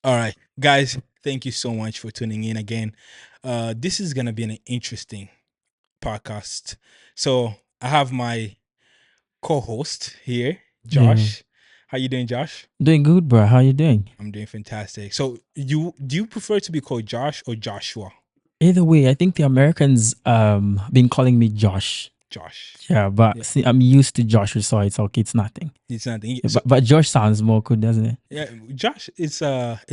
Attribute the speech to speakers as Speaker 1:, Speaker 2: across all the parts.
Speaker 1: All right, guys, thank you so much for tuning in again. This is gonna be an interesting podcast. So I have my co-host here,
Speaker 2: Yeah.
Speaker 1: Josh. How you doing, Josh?
Speaker 2: Doing good, bro. How you doing?
Speaker 1: I'm doing fantastic. So you do you prefer to be called Josh or Joshua?
Speaker 2: Either way, I think the Americans been calling me Josh.
Speaker 1: Josh.
Speaker 2: Yeah, but
Speaker 1: Yeah,
Speaker 2: see, I'm used to Josh, so it's okay. It's nothing.
Speaker 1: it's nothing.
Speaker 2: Yeah,
Speaker 1: So
Speaker 2: but Josh sounds more cool, doesn't it?
Speaker 1: yeah, Josh, it's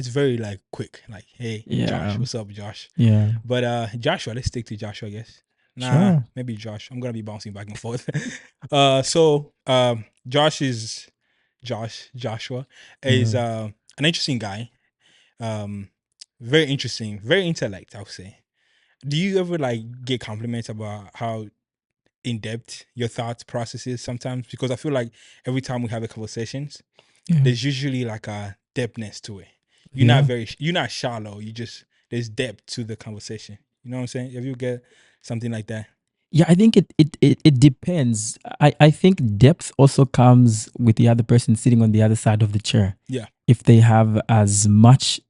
Speaker 1: very like quick. Like, hey, Josh,
Speaker 2: Yeah.
Speaker 1: what's up, Josh?
Speaker 2: Yeah.
Speaker 1: But Joshua, let's stick to Joshua, I guess. Nah,
Speaker 2: Sure.
Speaker 1: maybe Josh. I'm gonna be bouncing back and forth. Josh is Joshua is
Speaker 2: Yeah.
Speaker 1: an interesting guy. Um very interesting, very intellect, I would say. Do you ever like get compliments about how in depth your thought process is sometimes? Because I feel like every time we have a conversations,
Speaker 2: Yeah.
Speaker 1: there's usually like a depthness to it.
Speaker 2: Yeah.
Speaker 1: You're not shallow. You just there's depth to the conversation. You know what I'm saying? If you get something like that.
Speaker 2: Yeah, I think it depends. I think depth also comes with the other person sitting on the other side of the chair.
Speaker 1: Yeah.
Speaker 2: If they have as much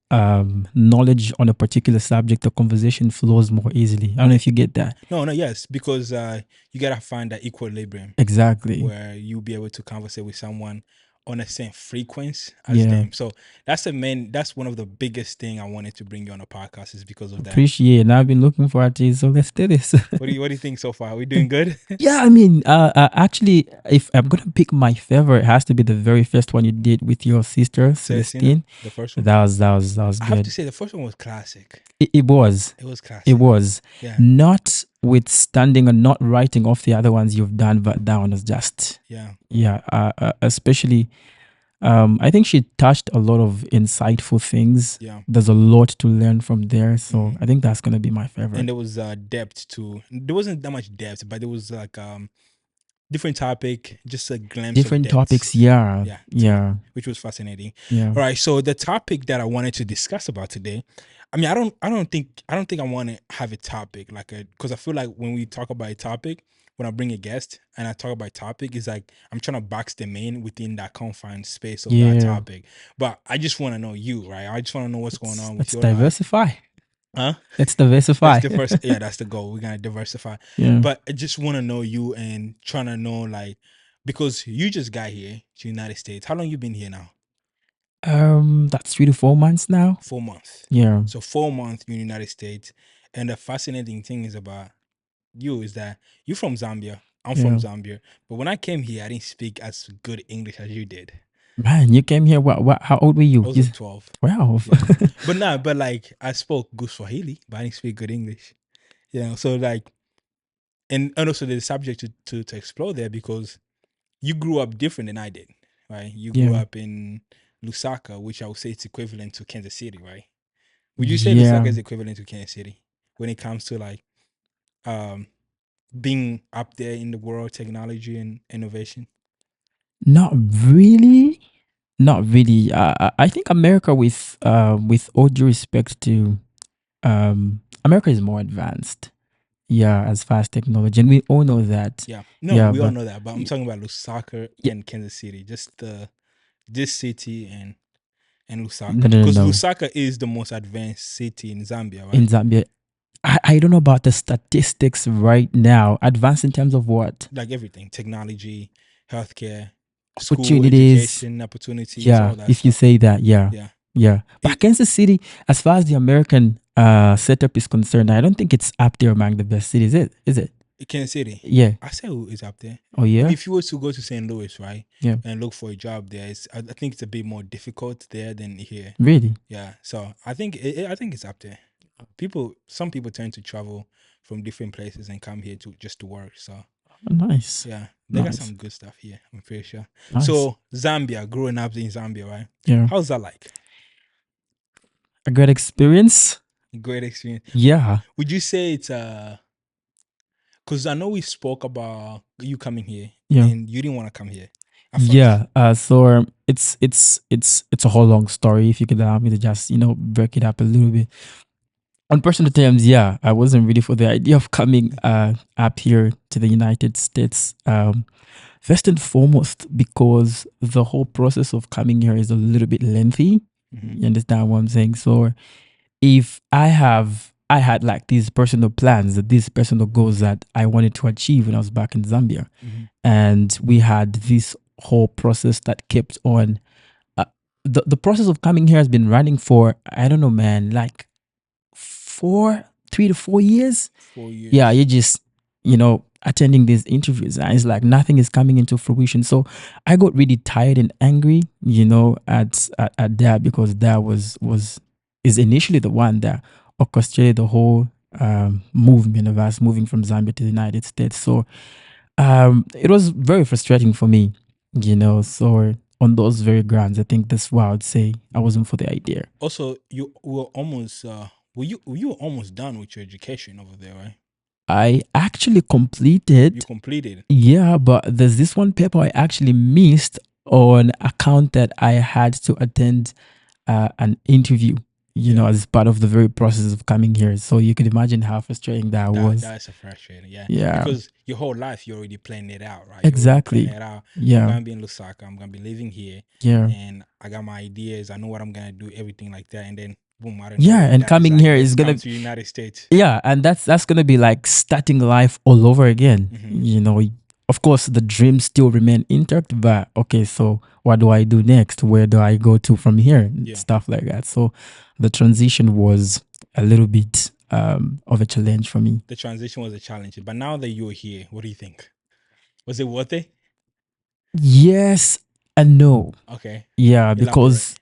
Speaker 2: knowledge on a particular subject, the conversation flows more easily. I don't know if you get that.
Speaker 1: No, yes, because you gotta find that equilibrium
Speaker 2: Exactly.
Speaker 1: where you'll be able to converse with someone on the same frequency as
Speaker 2: Yeah.
Speaker 1: them. So that's one of the biggest thing I wanted to bring you on the podcast is because of that.
Speaker 2: Appreciate it. And I've been looking forward to it, so let's do this.
Speaker 1: What do you think so far? We doing good?
Speaker 2: Yeah, I mean, actually, if I'm gonna pick my favorite, it has to be the very first one you did with your sister
Speaker 1: Celestina,
Speaker 2: Celestine.
Speaker 1: the first one.
Speaker 2: That was
Speaker 1: I have to
Speaker 2: good.
Speaker 1: say the first one was classic.
Speaker 2: It was.
Speaker 1: It was
Speaker 2: It
Speaker 1: classic.
Speaker 2: was.
Speaker 1: Yeah.
Speaker 2: Notwithstanding and not writing off the other ones you've done, but that one was just
Speaker 1: Yeah.
Speaker 2: yeah. Especially, I think she touched a lot of insightful things.
Speaker 1: Yeah.
Speaker 2: There's a lot to learn from there, so
Speaker 1: Mhm.
Speaker 2: I think that's gonna be my
Speaker 1: And
Speaker 2: favorite.
Speaker 1: there was depth to there wasn't that much depth, but there was like different topic, just a glimpse of
Speaker 2: Different
Speaker 1: depth.
Speaker 2: topics, yeah,
Speaker 1: Yeah, to it,
Speaker 2: yeah,
Speaker 1: which was fascinating.
Speaker 2: yeah.
Speaker 1: All right, so the topic that I wanted to discuss about today, I mean, I don't think I want to have a topic like a because I feel like when we talk about a topic, when I bring a guest and I talk about a topic, it's like I'm trying to box them in within that confined space of that
Speaker 2: Yeah.
Speaker 1: topic. But I just want to know you, right? I just want to know what's going on with
Speaker 2: Let's
Speaker 1: your life,
Speaker 2: diversify.
Speaker 1: huh?
Speaker 2: Let's
Speaker 1: Let's
Speaker 2: diversify.
Speaker 1: diversify. Yeah, that's the goal. We're gonna diversify.
Speaker 2: Yeah.
Speaker 1: But I just want to know you and trying to know like because you just got here to United States. How long you been here now?
Speaker 2: That's 3 to 4 months now.
Speaker 1: 4 months.
Speaker 2: Yeah.
Speaker 1: So 4 months in the United States. And the fascinating thing is about you is that you're from Zambia. I'm from
Speaker 2: Yeah.
Speaker 1: Zambia. But when I came here, I didn't speak as good English as you did.
Speaker 2: Man, you came here. What? How old were
Speaker 1: I
Speaker 2: you?
Speaker 1: was like 12.
Speaker 2: 12.
Speaker 1: Yeah. But like I spoke good Swahili, but I didn't speak good English. So like and also there's a subject to explore there because you grew up different than I did, right? You grew
Speaker 2: Yeah.
Speaker 1: up in Lusaka, which I would say it's equivalent to Kansas City, right? Would you say Lusaka
Speaker 2: Yeah.
Speaker 1: is equivalent to Kansas City when it comes to like um being up there in the world, technology and innovation?
Speaker 2: Not really. Not really. I think America, with all due respect to, America is more advanced. Yeah, as far as technology, and we all know that.
Speaker 1: Yeah. No,
Speaker 2: Yeah,
Speaker 1: we all
Speaker 2: but
Speaker 1: know that, but I'm
Speaker 2: y-
Speaker 1: talking about Lusaka
Speaker 2: yeah,
Speaker 1: and Kansas City, just this city and
Speaker 2: no,
Speaker 1: Lusaka.
Speaker 2: no, no,
Speaker 1: Because
Speaker 2: no.
Speaker 1: Lusaka is the most advanced city in Zambia,
Speaker 2: In
Speaker 1: right?
Speaker 2: Zambia, I don't know about the statistics right now. Advanced in terms of what?
Speaker 1: Like everything, technology, healthcare, school,
Speaker 2: Opportunities.
Speaker 1: education, opportunities,
Speaker 2: Yeah,
Speaker 1: all that
Speaker 2: if you
Speaker 1: stuff.
Speaker 2: say that, yeah,
Speaker 1: Yeah.
Speaker 2: yeah. But
Speaker 1: It
Speaker 2: Kansas City, as far as the American setup is concerned, I don't think it's up there among the best cities. Is it?
Speaker 1: Kansas City,
Speaker 2: Yeah.
Speaker 1: I say who is up there.
Speaker 2: Oh
Speaker 1: But
Speaker 2: yeah.
Speaker 1: if you were to go to St. Louis, right,
Speaker 2: Yeah.
Speaker 1: and look for a job there, I think it's a bit more difficult there than here.
Speaker 2: Really?
Speaker 1: Yeah. So I think it's up there. Some people tend to travel from different places and come here to just to work. So
Speaker 2: Oh, nice.
Speaker 1: yeah, they got
Speaker 2: Nice.
Speaker 1: some good stuff here. I'm pretty sure.
Speaker 2: Nice.
Speaker 1: So Zambia, growing up in Zambia, right?
Speaker 2: Yeah.
Speaker 1: How's that like?
Speaker 2: A great experience.
Speaker 1: Great experience.
Speaker 2: Yeah.
Speaker 1: Would you say it's because I know we spoke about you coming here
Speaker 2: Yeah.
Speaker 1: and you didn't want to come here at first.
Speaker 2: Yeah. It's a whole long story. If you could allow me to just break it up a little bit. On personal terms, yeah, I wasn't ready for the idea of coming up here to the United States. First and foremost, because the whole process of coming here is a little bit lengthy. You understand what I'm saying? So if I had like these personal plans, these personal goals that I wanted to achieve when I was back in Zambia, and we had this whole process that kept on. Uh, the process of coming here has been running for, I don't know, man, like 3 to 4 years.
Speaker 1: 4 years.
Speaker 2: Yeah, you just, attending these interviews, and it's like nothing is coming into fruition. So I got really tired and angry, at that, because that is initially the one that orchestrated the whole movement of us moving from Zambia to the United States. So it was very frustrating for me, So on those very grounds, I think that's why I would say I wasn't for the idea.
Speaker 1: Also, you were almost you were almost done with your education over there, right?
Speaker 2: I actually completed.
Speaker 1: You completed.
Speaker 2: Yeah, but there's this one paper I actually missed on account that I had to attend an interview, as part of the very process of coming here. So you could imagine how frustrating that was.
Speaker 1: That's a frustrating, yeah.
Speaker 2: Yeah.
Speaker 1: Because your whole life you're already planning it out, right?
Speaker 2: Exactly.
Speaker 1: You're already planning it out. I'm
Speaker 2: Yeah.
Speaker 1: gonna be in Lusaka. I'm gonna be living here,
Speaker 2: Yeah.
Speaker 1: and I got my ideas. I know what I'm gonna do, everything like that, and then boom, I don't
Speaker 2: Yeah,
Speaker 1: know.
Speaker 2: and coming here is gonna
Speaker 1: come to the United States.
Speaker 2: Yeah, and that's gonna be like starting life all over again. Of course, the dreams still remain intact, but okay, so what do I do next? Where do I go to from here? And
Speaker 1: Yeah.
Speaker 2: stuff like that. So the transition was a little bit of a challenge for me.
Speaker 1: The transition was a challenge, but now that you're here, what do you think? Was it worth it?
Speaker 2: Yes and no.
Speaker 1: Okay.
Speaker 2: Yeah, because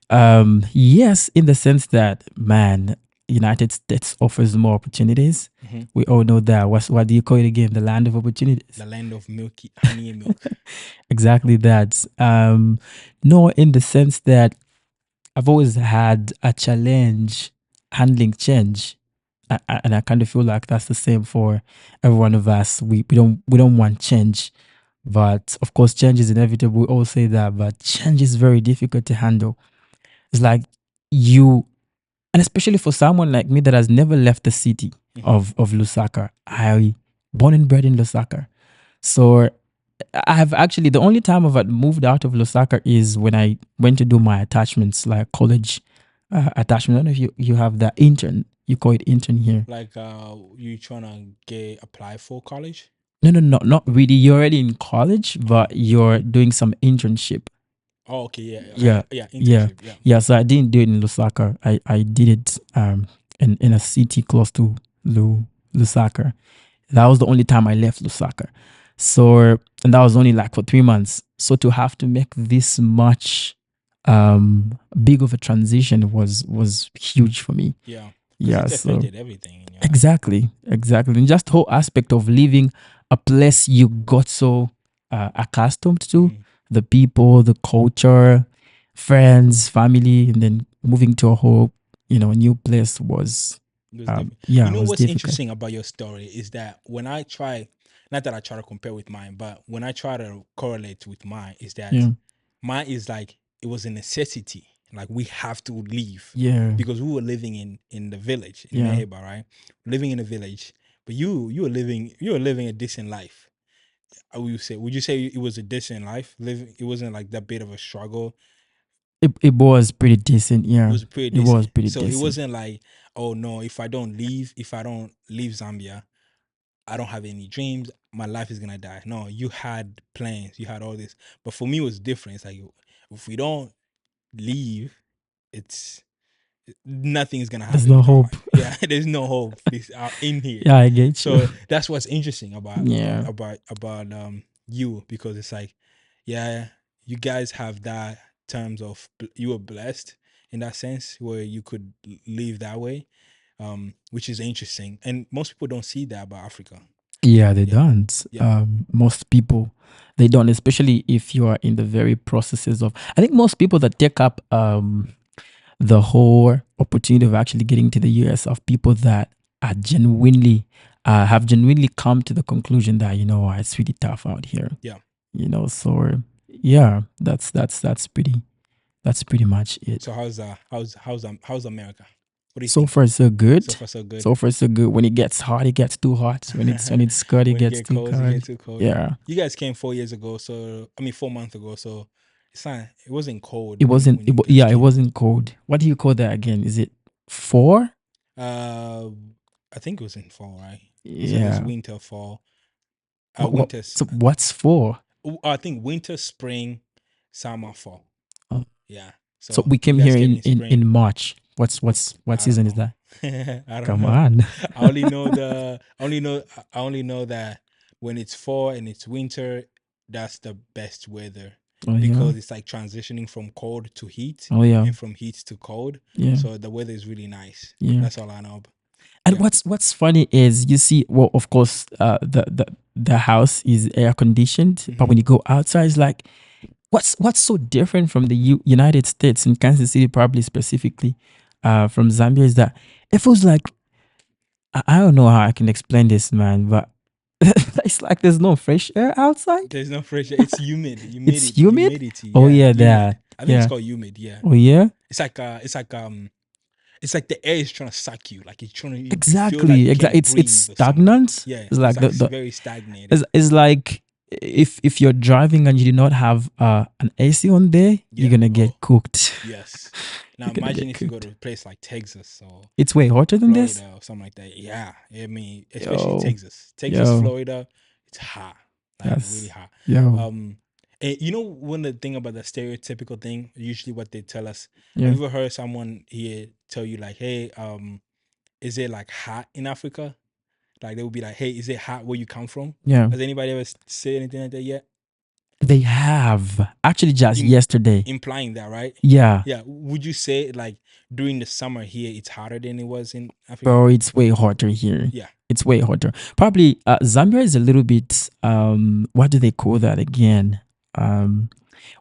Speaker 2: yes, in the sense that, man, United States offers more opportunities. We all know that. What do you call it again? The land of opportunities.
Speaker 1: The land of milky honey and milk.
Speaker 2: Exactly that. No, in the sense that I've always had a challenge handling change. And I kind of feel like that's the same for every one of us. We don't want change. But of course, change is inevitable. We all say that, but change is very difficult to handle. It's like and especially for someone like me that has never left the city of Lusaka. I born and bred in Lusaka. So I have actually, the only time I've moved out of Lusaka is when I went to do my attachments, like college attachment. I don't know if you have that intern. You call it intern here.
Speaker 1: Like you trying to apply for college?
Speaker 2: No, not really. You're already in college, but you're doing some internship.
Speaker 1: Oh, okay, yeah, internship, yeah.
Speaker 2: Yeah, so I didn't do it in Lusaka. I did it in a city close to Lusaka. That was the only time I left Lusaka. So, and that was only like for 3 months. So to have to make this much big of a transition was huge for me.
Speaker 1: Yeah.
Speaker 2: Yeah,
Speaker 1: it
Speaker 2: so
Speaker 1: affected everything.
Speaker 2: exactly. And just the whole aspect of leaving a place you got so accustomed to, the people, the culture, friends, family, and then moving to a whole, new place was
Speaker 1: difficult.
Speaker 2: was
Speaker 1: what's
Speaker 2: difficult.
Speaker 1: interesting about your story is that when I try, not that I try to compare with mine, but when I try to correlate with mine, is that mine is like it was a necessity. Like we have to leave, because we were living in the village in Meheba, right? Living in a village, but you were living a decent life. Would you say it was a decent life? It wasn't like that bit of a struggle.
Speaker 2: It was pretty decent, yeah.
Speaker 1: It was pretty decent.
Speaker 2: It was pretty
Speaker 1: so
Speaker 2: decent.
Speaker 1: It wasn't like, oh no, if I don't leave Zambia, I don't have any dreams. My life is gonna die. No, you had plans, you had all this. But for me, it was different. It's like if we don't leave, it's nothing is gonna happen.
Speaker 2: There's no hope.
Speaker 1: Yeah, there's no hope. This in here.
Speaker 2: Yeah, I get you.
Speaker 1: So that's what's interesting about
Speaker 2: Yeah.
Speaker 1: about you, because it's like, yeah, you guys have that terms of you were blessed in that sense where you could live that way, which is interesting, and most people don't see that about Africa.
Speaker 2: Yeah, they don't.
Speaker 1: Yeah.
Speaker 2: Most people, they don't, especially if you are in the very processes of. I think most people that take up the whole opportunity of actually getting to the US are people that are genuinely have genuinely come to the conclusion that it's really tough out here.
Speaker 1: Yeah.
Speaker 2: So yeah, that's pretty much it.
Speaker 1: So how's America? What do you
Speaker 2: So
Speaker 1: think?
Speaker 2: far so good.
Speaker 1: So far so good.
Speaker 2: So far so good. When it gets hot, it gets too hot. When it's cold, it gets too cold.
Speaker 1: It gets too cold.
Speaker 2: Yeah.
Speaker 1: You guys came 4 years ago, 4 months ago. So It's not. It wasn't cold
Speaker 2: It
Speaker 1: when
Speaker 2: wasn't.
Speaker 1: when you
Speaker 2: Yeah,
Speaker 1: just
Speaker 2: it
Speaker 1: came.
Speaker 2: wasn't cold. What do you call that again? Is it 4?
Speaker 1: Uh, I think it was in fall, right? So there's
Speaker 2: Yeah.
Speaker 1: winter, fall,
Speaker 2: What?
Speaker 1: winters.
Speaker 2: So what's 4?
Speaker 1: I think winter, spring, summer, fall.
Speaker 2: Oh,
Speaker 1: Yeah.
Speaker 2: so
Speaker 1: So
Speaker 2: we
Speaker 1: you
Speaker 2: came
Speaker 1: guys
Speaker 2: here
Speaker 1: came
Speaker 2: in
Speaker 1: in spring.
Speaker 2: March. What
Speaker 1: I don't
Speaker 2: season is
Speaker 1: know.
Speaker 2: that?
Speaker 1: I don't
Speaker 2: Come
Speaker 1: know.
Speaker 2: on.
Speaker 1: I only know the. I only know that when it's fall and it's winter, that's the best weather
Speaker 2: Oh yeah.
Speaker 1: because it's like transitioning from cold to heat
Speaker 2: Oh yeah.
Speaker 1: and from heat to cold.
Speaker 2: Yeah.
Speaker 1: So the weather is really nice.
Speaker 2: Yeah.
Speaker 1: That's all I know.
Speaker 2: And
Speaker 1: Yeah.
Speaker 2: what's funny is you see, well, of course, the house is air conditioned, but
Speaker 1: Hmm.
Speaker 2: when you go outside, it's like, what's so different from the United States in Kansas City, probably specifically, from Zambia, is that it feels like I don't know how I can explain this, man, but it's like there's no fresh air outside.
Speaker 1: There's no fresh air. It's humid.
Speaker 2: It's humid.
Speaker 1: Humidity.
Speaker 2: Oh
Speaker 1: Yeah,
Speaker 2: yeah,
Speaker 1: humid.
Speaker 2: that.
Speaker 1: I think it's
Speaker 2: Yeah.
Speaker 1: called humid. Yeah.
Speaker 2: Oh yeah.
Speaker 1: It's like the air is trying to suck you. Like it's trying to. You feel like
Speaker 2: Exactly.
Speaker 1: you
Speaker 2: Exactly.
Speaker 1: can't
Speaker 2: It's
Speaker 1: breathe or something.
Speaker 2: stagnant.
Speaker 1: Yeah,
Speaker 2: It's
Speaker 1: it's
Speaker 2: like
Speaker 1: like
Speaker 2: the
Speaker 1: very stagnated.
Speaker 2: it's like if you're driving and you do not have an AC on there, you're
Speaker 1: Yeah.
Speaker 2: gonna
Speaker 1: Oh,
Speaker 2: get cooked.
Speaker 1: yes. Now
Speaker 2: You're gonna
Speaker 1: imagine
Speaker 2: get
Speaker 1: if you go to
Speaker 2: cooked.
Speaker 1: a place like Texas or
Speaker 2: It's way hotter than this.
Speaker 1: Florida or something like that. Yeah, I mean, especially
Speaker 2: Yo,
Speaker 1: Texas,
Speaker 2: yo,
Speaker 1: Florida, it's hot, like really
Speaker 2: that's
Speaker 1: hot.
Speaker 2: yo,
Speaker 1: Um, and you know one of the thing about the stereotypical thing, usually what they tell us. Have
Speaker 2: yeah,
Speaker 1: you ever heard someone here tell you like, "Hey, is it like hot in Africa?" Like they would be like, "Hey, is it hot where you come from?"
Speaker 2: yeah.
Speaker 1: Has anybody ever said anything like that yet?
Speaker 2: They have actually just
Speaker 1: Im-
Speaker 2: yesterday.
Speaker 1: Implying that, right?
Speaker 2: Yeah,
Speaker 1: Yeah. Would you say like during the summer here, it's hotter than it was in Africa?
Speaker 2: bro, it's way hotter here.
Speaker 1: Yeah.
Speaker 2: It's way hotter. Probably Zambia is a little bit what do they call that again?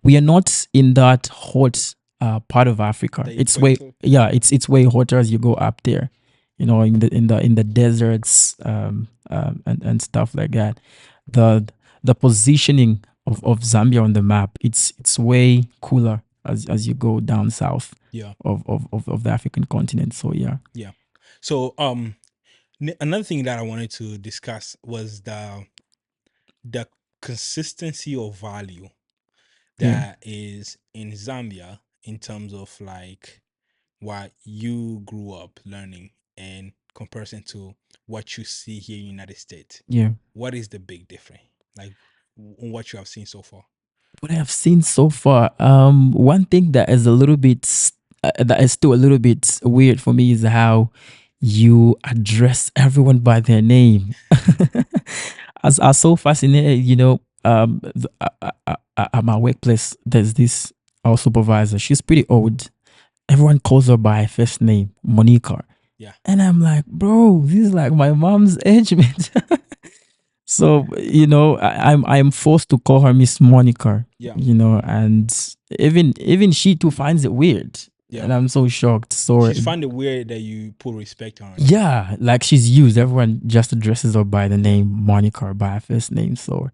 Speaker 2: We are not in that hot part of Africa.
Speaker 1: The
Speaker 2: It's way
Speaker 1: equator.
Speaker 2: yeah, it's way hotter as you go up there. You know, in the deserts and stuff like that. The positioning of Zambia on the map, it's way cooler as you go down south
Speaker 1: Yeah.
Speaker 2: of the African continent. So yeah.
Speaker 1: Yeah. So another thing that I wanted to discuss was the consistency of value
Speaker 2: Yeah.
Speaker 1: that is in Zambia in terms of like what you grew up learning in comparison to what you see here in the United States.
Speaker 2: Yeah.
Speaker 1: What is the big difference? Like what you have seen so far?
Speaker 2: What I have seen so far, one thing that is a little bit that is still a little bit weird for me is how you address everyone by their name. As I was so fascinated, you know, at my workplace, there's this our supervisor. She's pretty old. Everyone calls her by her first name, Monica.
Speaker 1: Yeah.
Speaker 2: And I'm like, bro, this is like my mom's age mate. So you know, I'm forced to call her Miss Monica.
Speaker 1: Yeah.
Speaker 2: You know, and even she too finds it weird,
Speaker 1: Yeah.
Speaker 2: and I'm so shocked. So
Speaker 1: She's find it weird that you put respect on her name.
Speaker 2: yeah, like she's used. Everyone just addresses her by the
Speaker 1: Yeah.
Speaker 2: name Monica or by her first name. So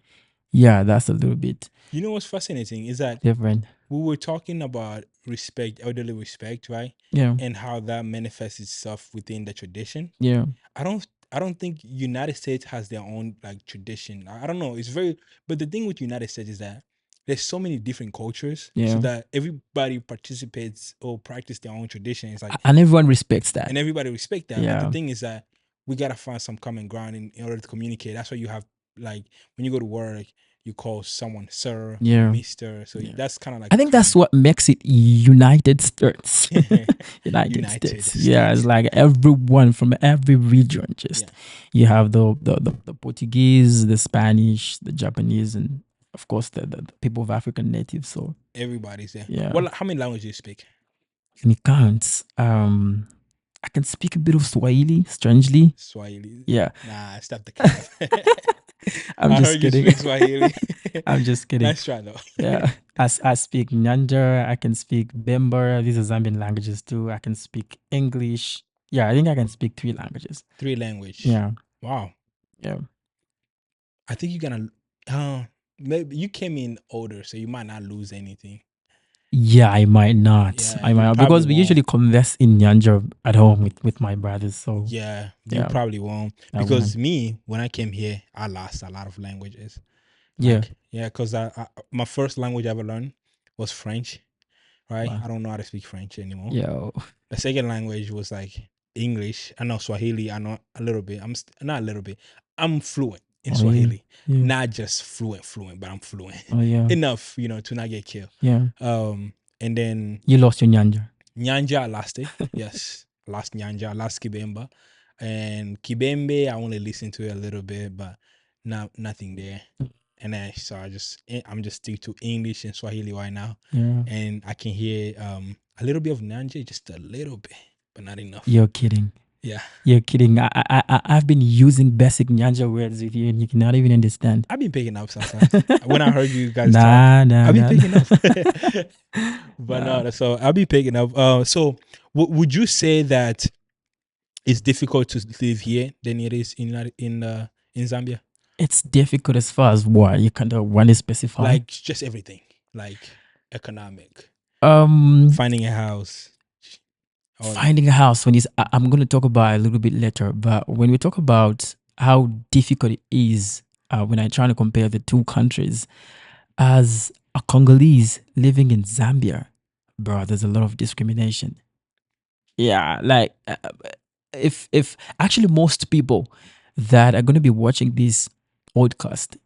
Speaker 2: yeah, that's a little bit
Speaker 1: You know what's fascinating is that
Speaker 2: different.
Speaker 1: we were talking about respect, elderly respect, right?
Speaker 2: Yeah,
Speaker 1: And how that manifests itself within the tradition.
Speaker 2: yeah,
Speaker 1: I don't think United States has their own like tradition. I don't know. It's very but the thing with United States is that there's so many different cultures so
Speaker 2: yeah.
Speaker 1: that everybody participates or practice their own tradition. It's like
Speaker 2: And everyone respects that.
Speaker 1: and everybody respect that. But the
Speaker 2: Yeah,
Speaker 1: thing is that we gotta find some common ground in order to communicate. That's why you have like when you go to work, you call someone sir,
Speaker 2: yeah,
Speaker 1: mister. So
Speaker 2: yeah.
Speaker 1: that's kind of
Speaker 2: I
Speaker 1: like
Speaker 2: think that's
Speaker 1: common.
Speaker 2: what makes it United States. United
Speaker 1: United
Speaker 2: States. Yeah, it's
Speaker 1: States.
Speaker 2: like everyone from every region.
Speaker 1: Yeah,
Speaker 2: Just you have the Portuguese, the Spanish, the Japanese, and of course the people of African natives. So
Speaker 1: everybody's there.
Speaker 2: yeah,
Speaker 1: Well, how many languages do you speak?
Speaker 2: and it counts. I can speak a bit of Swahili. Strangely,
Speaker 1: Swahili.
Speaker 2: yeah.
Speaker 1: Nah, stop the cap.
Speaker 2: I'm
Speaker 1: I
Speaker 2: just
Speaker 1: heard you
Speaker 2: kidding.
Speaker 1: speak Swahili.
Speaker 2: I'm just kidding.
Speaker 1: Nice try though.
Speaker 2: Yeah. I speak Nyanja, I can speak Bemba. These are Zambian languages too. I can speak English. Yeah, I think I can speak 3 languages.
Speaker 1: 3 language.
Speaker 2: Yeah.
Speaker 1: Wow.
Speaker 2: Yeah.
Speaker 1: I think you're gonna. Maybe you came in older, so you might not lose anything.
Speaker 2: Yeah, I might not.
Speaker 1: Yeah,
Speaker 2: I
Speaker 1: you
Speaker 2: might not,
Speaker 1: probably
Speaker 2: because we
Speaker 1: won't.
Speaker 2: usually converse in Nyanja at home with my brothers. So
Speaker 1: Yeah, you
Speaker 2: yeah,
Speaker 1: probably won't.
Speaker 2: I
Speaker 1: Because
Speaker 2: won't.
Speaker 1: me, when I came here, I lost a lot of languages.
Speaker 2: Yeah.
Speaker 1: Like, yeah, because I my first language I ever learned was French, right?
Speaker 2: Wow.
Speaker 1: I don't know how to speak French anymore.
Speaker 2: Yo.
Speaker 1: The second language was like English. I know Swahili. I know a little bit. Not a little bit. I'm fluent in
Speaker 2: Oh yeah.
Speaker 1: Swahili.
Speaker 2: Yeah.
Speaker 1: Not just fluent, but I'm fluent
Speaker 2: Oh yeah.
Speaker 1: enough, to not get killed.
Speaker 2: Yeah.
Speaker 1: And then
Speaker 2: You lost your nyanja.
Speaker 1: Nyanja, I lost it. Yes, lost Nyanja, I lost Kibemba, and Kibembe, I only listened to it a little bit, but nothing there. And then so I'm just stick to English and Swahili right now,
Speaker 2: Yeah.
Speaker 1: and I can hear a little bit of Nyanja, just a little bit, but not enough.
Speaker 2: You're kidding.
Speaker 1: Yeah,
Speaker 2: You're kidding. I've been using basic nyanja words with you, and you cannot even understand.
Speaker 1: I've been picking up sometimes. When I heard you guys talk,
Speaker 2: Nah,
Speaker 1: I've been
Speaker 2: nah.
Speaker 1: picking up. But
Speaker 2: Nah.
Speaker 1: no, so I'll be picking up. So would you say that it's difficult to live here than it is in Zambia?
Speaker 2: It's difficult as far as what you kind of want to specify.
Speaker 1: Like just everything, like economic, finding a house, all that.
Speaker 2: Finding a house I'm going to talk about it a little bit later, but when we talk about how difficult it is when I try to compare the two countries, as a Congolese living in Zambia, bro, there's a lot of discrimination. Yeah, like if actually most people that are going to be watching this podcast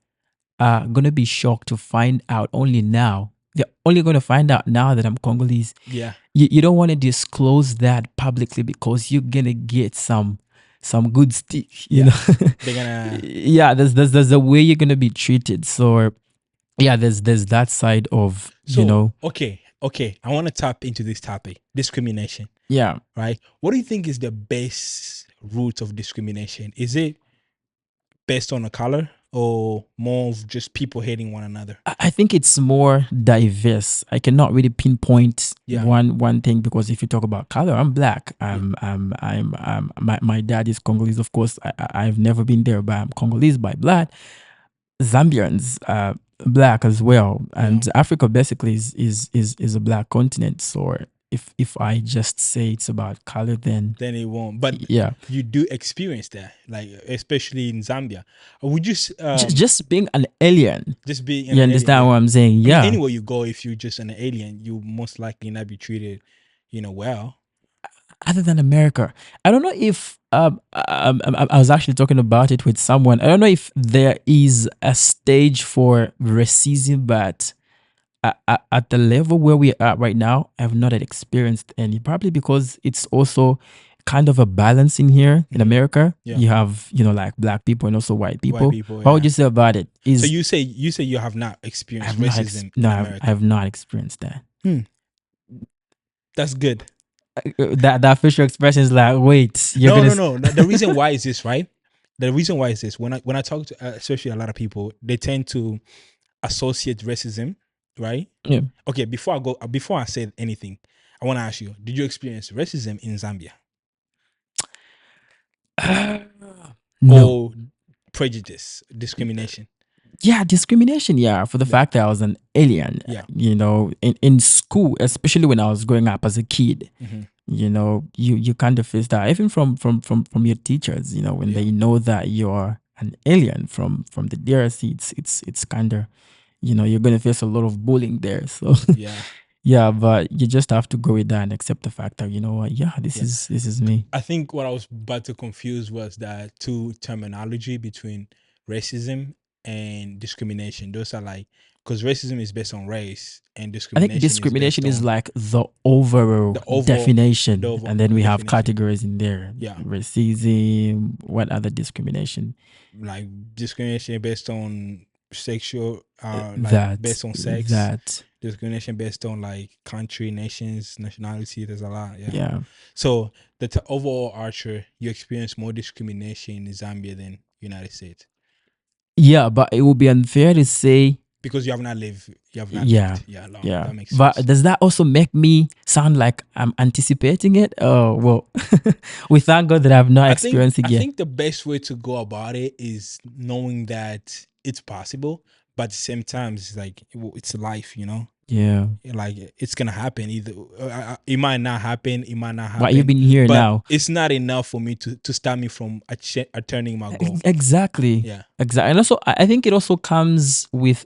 Speaker 2: are going to be shocked to find out only now. They're only going to find out now that I'm Congolese.
Speaker 1: Yeah,
Speaker 2: You don't want to disclose that publicly because you're going to get some good stick, you
Speaker 1: Yeah.
Speaker 2: know.
Speaker 1: they're gonna.
Speaker 2: Yeah, there's a way you're going to be treated. So yeah, there's that side of,
Speaker 1: So okay. I want to tap into this topic: discrimination.
Speaker 2: yeah.
Speaker 1: Right? What do you think is the best root of discrimination? Is it based on a color or more of just people hating one another?
Speaker 2: I think it's more diverse. I cannot really pinpoint
Speaker 1: Yeah.
Speaker 2: one thing because if you talk about color, I'm black. My dad is Congolese, of course. I've never been there, but I'm Congolese by blood. Zambians black as well, and Africa basically is a black continent. So if I just say it's about color, then
Speaker 1: it won't. But
Speaker 2: yeah,
Speaker 1: you do experience that, like especially in Zambia. Would you
Speaker 2: just being an alien.
Speaker 1: just be?
Speaker 2: You understand what I'm saying? Yeah.
Speaker 1: Anywhere you go, if you're just an alien, you most likely not be treated, well.
Speaker 2: Other than America, I don't know if I was actually talking about it with someone. I don't know if there is a stage for racism, but at the level where we are right now, I've not experienced any. Probably because it's also kind of a balance in here in America.
Speaker 1: Yeah.
Speaker 2: You have like black people and also white people.
Speaker 1: people,
Speaker 2: What would you say about it?
Speaker 1: So you say you have not experienced racism in America?
Speaker 2: I have not experienced that.
Speaker 1: That's good.
Speaker 2: That facial expression is like, wait,
Speaker 1: No. The reason why is this, right? The reason why is this. When I talk to especially a lot of people, they tend to associate racism, right?
Speaker 2: Yeah.
Speaker 1: Okay, before I say anything, I want to ask you: did you experience racism in Zambia?
Speaker 2: No.
Speaker 1: Or prejudice, discrimination?
Speaker 2: Yeah, discrimination. Yeah, for the fact that I was an alien.
Speaker 1: Yeah.
Speaker 2: In school, especially when I was growing up as a kid, you kind of face that even from your teachers. When they know that you're an alien from the DRC, it's kind of, you're gonna face a lot of bullying there. So
Speaker 1: Yeah.
Speaker 2: yeah, but you just have to go with that and accept the fact that what, this is me.
Speaker 1: I think what I was about to confuse was that two terminology between racism and discrimination. Those are like, because racism is based on race and
Speaker 2: I
Speaker 1: discrimination.
Speaker 2: think discrimination is like the overall definition, and then we have categories in there.
Speaker 1: Yeah.
Speaker 2: Racism. What other discrimination?
Speaker 1: Like discrimination based on sexual, like based on sex.
Speaker 2: That
Speaker 1: discrimination based on like country, nations, nationality. There's a lot. Yeah.
Speaker 2: Yeah.
Speaker 1: So the overall archer, you experience more discrimination in Zambia than United States.
Speaker 2: Yeah, but it would be unfair to say
Speaker 1: because you have not lived. Lived.
Speaker 2: Yeah.
Speaker 1: Long.
Speaker 2: Yeah.
Speaker 1: That makes sense.
Speaker 2: But does that also make me sound like I'm anticipating it? Oh, well, we thank God that I've not experienced it yet.
Speaker 1: I think the best way to go about it is knowing that it's possible, but at the same time, it's like it's life,
Speaker 2: Yeah.
Speaker 1: Like it's gonna happen. Either it might not happen. It might not happen.
Speaker 2: But you've been here now.
Speaker 1: It's not enough for me to stop me from turning my goal.
Speaker 2: Exactly.
Speaker 1: Yeah.
Speaker 2: Exactly. And also, I think it also comes with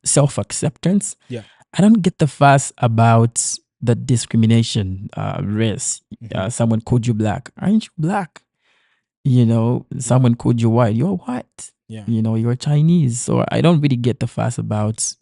Speaker 2: self-acceptance.
Speaker 1: Yeah.
Speaker 2: I don't get the fuss about the discrimination, race. Someone called you black. Aren't you black? Someone called you white. You're white.
Speaker 1: Yeah.
Speaker 2: You're Chinese. So I don't really get the fuss about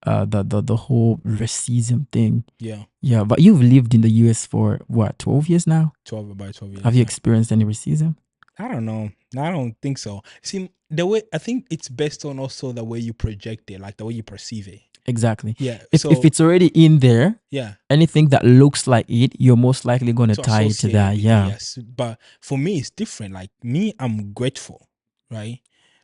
Speaker 2: the whole racism thing.
Speaker 1: Yeah.
Speaker 2: Yeah, but you've lived in the US for what, 12 years now?
Speaker 1: 12
Speaker 2: Have
Speaker 1: years.
Speaker 2: you
Speaker 1: Yeah.
Speaker 2: experienced any racism?
Speaker 1: I don't know. I don't think so. See, the way I think it's based on also the way you project it, like the way you perceive it.
Speaker 2: Exactly.
Speaker 1: Yeah.
Speaker 2: If
Speaker 1: So
Speaker 2: it's already in there,
Speaker 1: yeah,
Speaker 2: anything that looks like it, you're most likely going to
Speaker 1: to
Speaker 2: tie it to
Speaker 1: associate it
Speaker 2: that.
Speaker 1: with it,
Speaker 2: Yeah.
Speaker 1: yes. But for me, it's different. Like me, I'm grateful, right?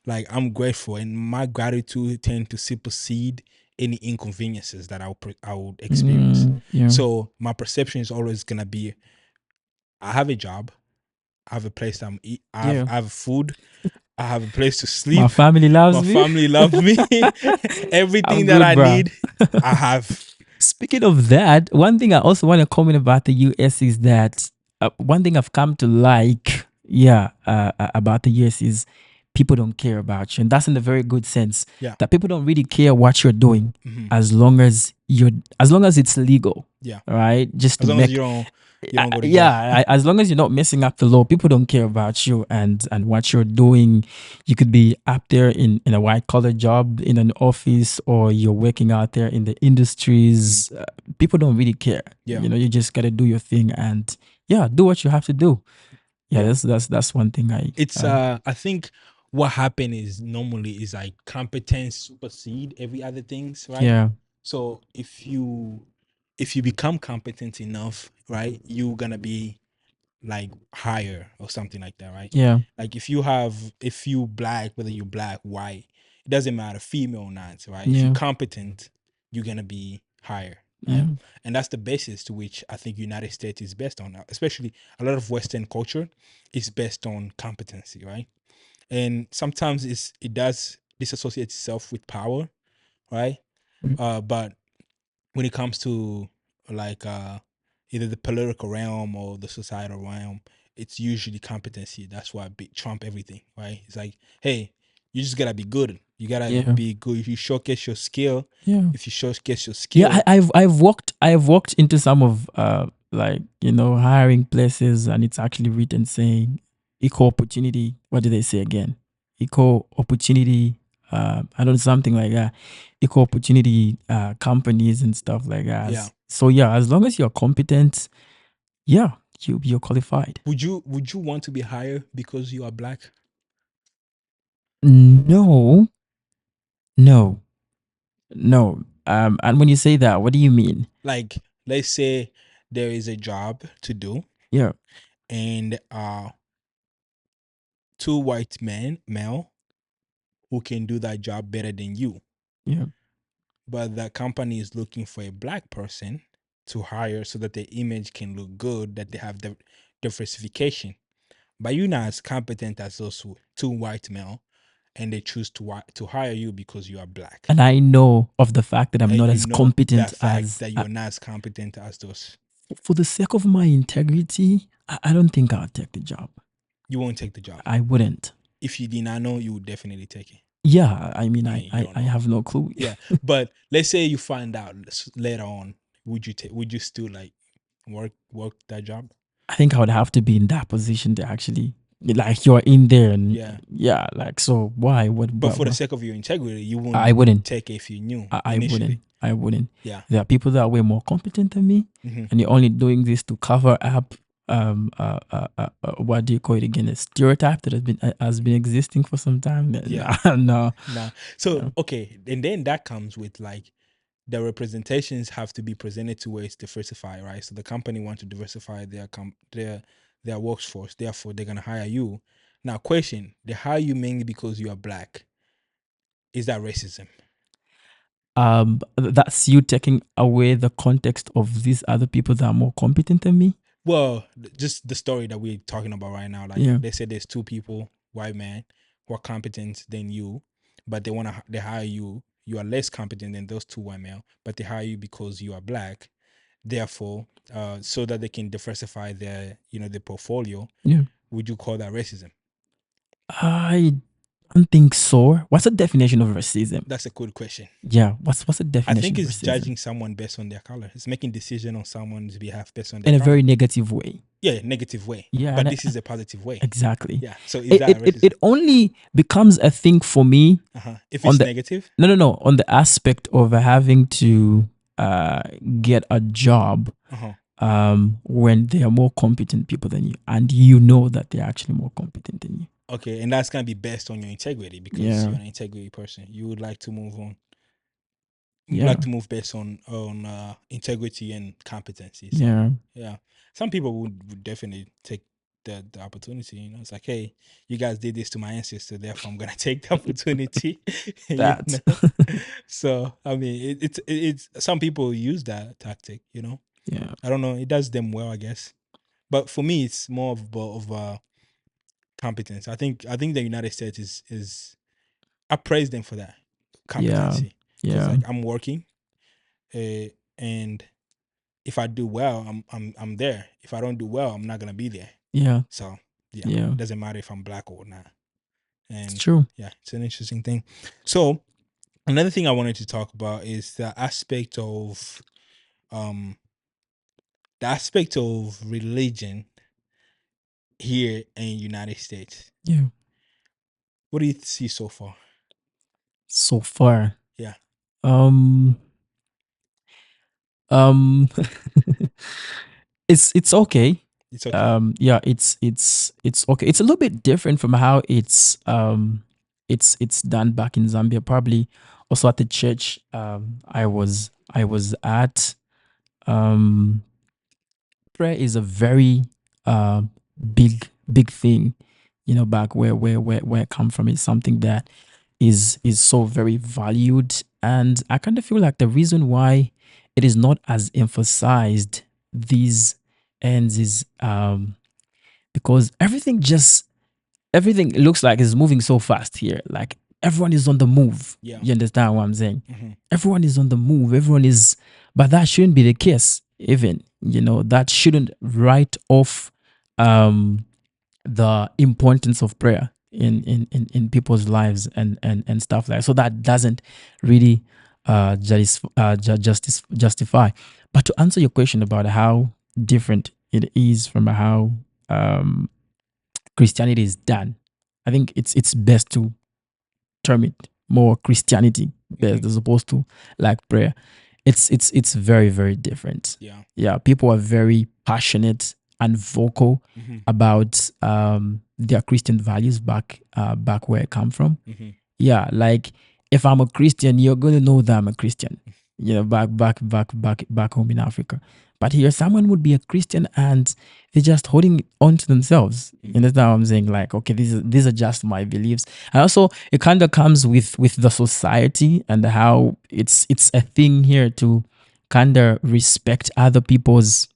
Speaker 1: Like I'm grateful, and my gratitude tend to supersede any inconveniences that I would experience.
Speaker 2: Yeah.
Speaker 1: So my perception is always gonna be: I have a job, I have a place I'm eat,
Speaker 2: Yeah.
Speaker 1: I have food, I have a place to
Speaker 2: My
Speaker 1: sleep.
Speaker 2: family
Speaker 1: My
Speaker 2: loves me.
Speaker 1: family love me.
Speaker 2: I'm
Speaker 1: Everything that
Speaker 2: good,
Speaker 1: I
Speaker 2: bro.
Speaker 1: need, I have.
Speaker 2: Speaking of that, one thing I also want to comment about the US is that one thing I've come to like, about the US is people don't care about you. And that's in a very good sense,
Speaker 1: Yeah.
Speaker 2: that people don't really care what you're doing
Speaker 1: Mhm.
Speaker 2: as long as it's legal,
Speaker 1: Yeah.
Speaker 2: right? Just to
Speaker 1: As long as
Speaker 2: make,
Speaker 1: you don't go to jail.
Speaker 2: as long as you're not messing up the law, people don't care about you and what you're doing. You could be up there in a white collar job in an office, or you're working out there in the industries. People don't really care.
Speaker 1: Yeah.
Speaker 2: You just gotta do your thing and do what you have to do. Yeah,
Speaker 1: Yeah.
Speaker 2: that's one thing
Speaker 1: It's I think what happened is normally is like competence supersede every other things, right?
Speaker 2: yeah
Speaker 1: So if you become competent enough, right, you're gonna be like higher or something like that, right?
Speaker 2: yeah
Speaker 1: Like if you black, whether you're black, white, it doesn't matter, female or not, right? If you're
Speaker 2: yeah
Speaker 1: competent, you're gonna be higher,
Speaker 2: yeah
Speaker 1: right? And that's the basis to which I think United States is based on. Especially a lot of Western culture is based on competency, right? And sometimes it does disassociate itself with power, right? But when it comes to like either the political realm or the societal realm, it's usually competency. That's why trump everything, right? It's like, hey, you just gotta be good. You gotta
Speaker 2: yeah
Speaker 1: be good. If you showcase your skill,
Speaker 2: yeah
Speaker 1: if you showcase your
Speaker 2: Yeah,
Speaker 1: skill,
Speaker 2: I've walked into some of like hiring places, and it's actually written saying equal opportunity. What did they say again? Equal opportunity. I don't know, something like that. Equal opportunity companies and stuff like that.
Speaker 1: yeah.
Speaker 2: So yeah, as long as you're competent, yeah, you're qualified.
Speaker 1: Would you want to be hired because you are black?
Speaker 2: No, no, no. And when you say that, what do you mean?
Speaker 1: Like, let's say there is a job to do,
Speaker 2: Yeah,
Speaker 1: and two white men, male, who can do that job better than you,
Speaker 2: yeah.
Speaker 1: but the company is looking for a black person to hire so that their image can look good, that they have the diversification. But you're not as competent as those two white male, and they choose to hire you because you are black,
Speaker 2: And I know of the fact that I'm
Speaker 1: and
Speaker 2: not
Speaker 1: you
Speaker 2: as
Speaker 1: know
Speaker 2: competent
Speaker 1: that fact
Speaker 2: as
Speaker 1: that you're not as competent as those.
Speaker 2: for the sake of my integrity, I don't think I'll take the job.
Speaker 1: You won't take the job.
Speaker 2: I wouldn't.
Speaker 1: If you did not know, you would definitely take it.
Speaker 2: Yeah, I mean,
Speaker 1: And
Speaker 2: I,
Speaker 1: you
Speaker 2: I,
Speaker 1: don't
Speaker 2: I
Speaker 1: know.
Speaker 2: have no clue.
Speaker 1: Yeah, but let's say you find out later on, would you still like work that job?
Speaker 2: I think I would have to be in that position to actually, like, you're in there, and
Speaker 1: Yeah.
Speaker 2: like, so why?
Speaker 1: But for the sake of your integrity, you
Speaker 2: I
Speaker 1: wouldn't
Speaker 2: wouldn't.
Speaker 1: take it if you knew
Speaker 2: I wouldn't.
Speaker 1: initially.
Speaker 2: I wouldn't.
Speaker 1: Yeah.
Speaker 2: There are people that are way more competent than me,
Speaker 1: Hmm.
Speaker 2: and you're only doing this to cover up what do you call it again? A stereotype that has been existing for some time.
Speaker 1: Yeah.
Speaker 2: No.
Speaker 1: Nah. So
Speaker 2: No.
Speaker 1: okay, and then that comes with like the representations have to be presented to where it's diversified, right? So the company wants to diversify their workforce, therefore they're gonna hire you. Now, question: they hire you mainly because you are black. Is that racism?
Speaker 2: That's you taking away the context of these other people that are more competent than me.
Speaker 1: Well, just the story that we're talking about right now. Like
Speaker 2: Yeah.
Speaker 1: they said, there's two people, white man, who are competent than you, but they hire you. You are less competent than those two white men, but they hire you because you are black. Therefore, so that they can diversify their portfolio.
Speaker 2: Yeah.
Speaker 1: Would you call that racism?
Speaker 2: I I don't think so. What's the definition of racism?
Speaker 1: That's a good question.
Speaker 2: Yeah, what's the
Speaker 1: I
Speaker 2: definition
Speaker 1: think
Speaker 2: of
Speaker 1: it's
Speaker 2: racism?
Speaker 1: judging someone based on their color. It's making decision on someone's behalf based on their
Speaker 2: In a
Speaker 1: color.
Speaker 2: very negative way.
Speaker 1: Yeah, negative way.
Speaker 2: Yeah,
Speaker 1: But this is a positive way.
Speaker 2: exactly.
Speaker 1: Yeah. So is that racism?
Speaker 2: It only becomes a thing for me
Speaker 1: If
Speaker 2: on
Speaker 1: it's
Speaker 2: the
Speaker 1: negative?
Speaker 2: on the aspect of having to get a job when they are more competent people than you, and you know that they're actually more competent than you.
Speaker 1: Okay, and that's gonna be based on your integrity because
Speaker 2: Yeah.
Speaker 1: you're an integrity person. You would like to move on. You
Speaker 2: Yeah.
Speaker 1: like to move based on integrity and competency. So
Speaker 2: Yeah.
Speaker 1: yeah, some people would definitely take the opportunity. You know, it's like, hey, you guys did this to my ancestor, therefore I'm gonna take the opportunity. You
Speaker 2: That.
Speaker 1: know? So I mean, it's some people use that tactic. You know,
Speaker 2: Yeah.
Speaker 1: I don't know. It does them well, I guess. But for me, it's more of competence. I think the United States is I praise them for that competency because
Speaker 2: Yeah.
Speaker 1: like I'm working, and if I do well, I'm there. If I don't do well, I'm not gonna be there.
Speaker 2: Yeah.
Speaker 1: So yeah,
Speaker 2: Yeah.
Speaker 1: it doesn't matter if I'm black or not.
Speaker 2: It's
Speaker 1: And
Speaker 2: true.
Speaker 1: yeah, it's an interesting thing. So another thing I wanted to talk about is the aspect of religion here in United States.
Speaker 2: Yeah.
Speaker 1: What do you see so far?
Speaker 2: So far.
Speaker 1: Yeah.
Speaker 2: Um it's okay.
Speaker 1: It's okay.
Speaker 2: Yeah, it's okay. It's a little bit different from how it's done back in Zambia. Probably also at the church I was at. um Prayer is a very uh big thing, back where I come from. It's something that is so very valued, and I kind of feel like the reason why it is not as emphasized these ends is because everything looks like is moving so fast here. Like everyone is on the move.
Speaker 1: Yeah.
Speaker 2: You understand what I'm saying?
Speaker 1: Mm-hmm.
Speaker 2: Everyone is on the move. But that shouldn't be the case. Even that shouldn't write off the importance of prayer in people's lives and stuff like that. So that doesn't really justify. But to answer your question about how different it is from how um, Christianity is done, I think it's best to term it more Christianity based as opposed to like prayer. It's very very different.
Speaker 1: Yeah.
Speaker 2: People are very passionate and vocal about their Christian values back where I come from. Yeah, like if I'm a Christian, you're gonna know that I'm a Christian. Back home in Africa. But here, someone would be a Christian and they're just holding on to themselves. You understand what I'm saying? Like, okay, these are just my beliefs. And also, it kind of comes with the society and how it's a thing here to kind of respect other people's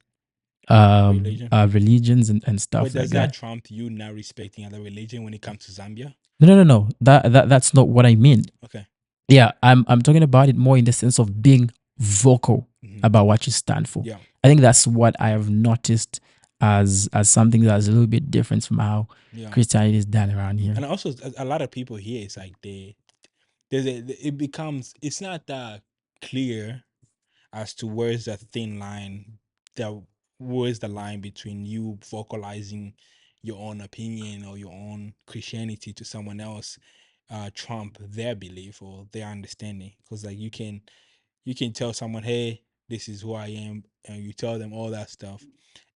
Speaker 2: religions and stuff
Speaker 1: But
Speaker 2: like
Speaker 1: does that
Speaker 2: that.
Speaker 1: trump you not respecting other religion when it comes to Zambia?
Speaker 2: No. That's not what I mean.
Speaker 1: Okay.
Speaker 2: Yeah, I'm talking about it more in the sense of being vocal about what you stand for.
Speaker 1: Yeah.
Speaker 2: I think that's what I have noticed as something that's a little bit different from how Christianity is done around here.
Speaker 1: And also, a lot of people here, it's like it's not that clear as to where's the thin line, where's the line between you vocalizing your own opinion or your own Christianity to someone else trump their belief or their understanding. Because like you can tell someone, hey, this is who I am, and you tell them all that stuff,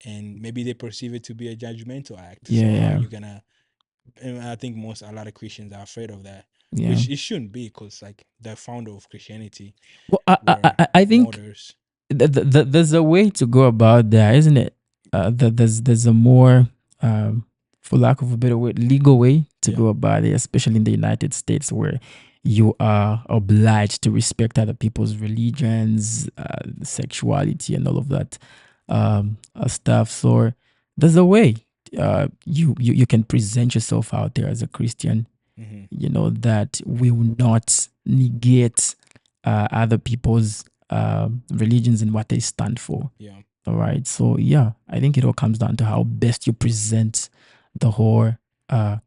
Speaker 1: and maybe they perceive it to be a judgmental act. So how are you gonna? And I think a lot of Christians are afraid of that, which it shouldn't be, because like the founder of Christianity
Speaker 2: Well,
Speaker 1: were
Speaker 2: I think
Speaker 1: martyrs.
Speaker 2: there's a way to go about that, isn't it? There's a more, for lack of a better word, legal way to go about it, especially in the United States, where you are obliged to respect other people's religions, sexuality, and all of that stuff. So there's a way you can present yourself out there as a Christian, that will not negate other people's religions and what they stand for.
Speaker 1: Yeah.
Speaker 2: All right. So yeah, I think it all comes down to how best you present the whole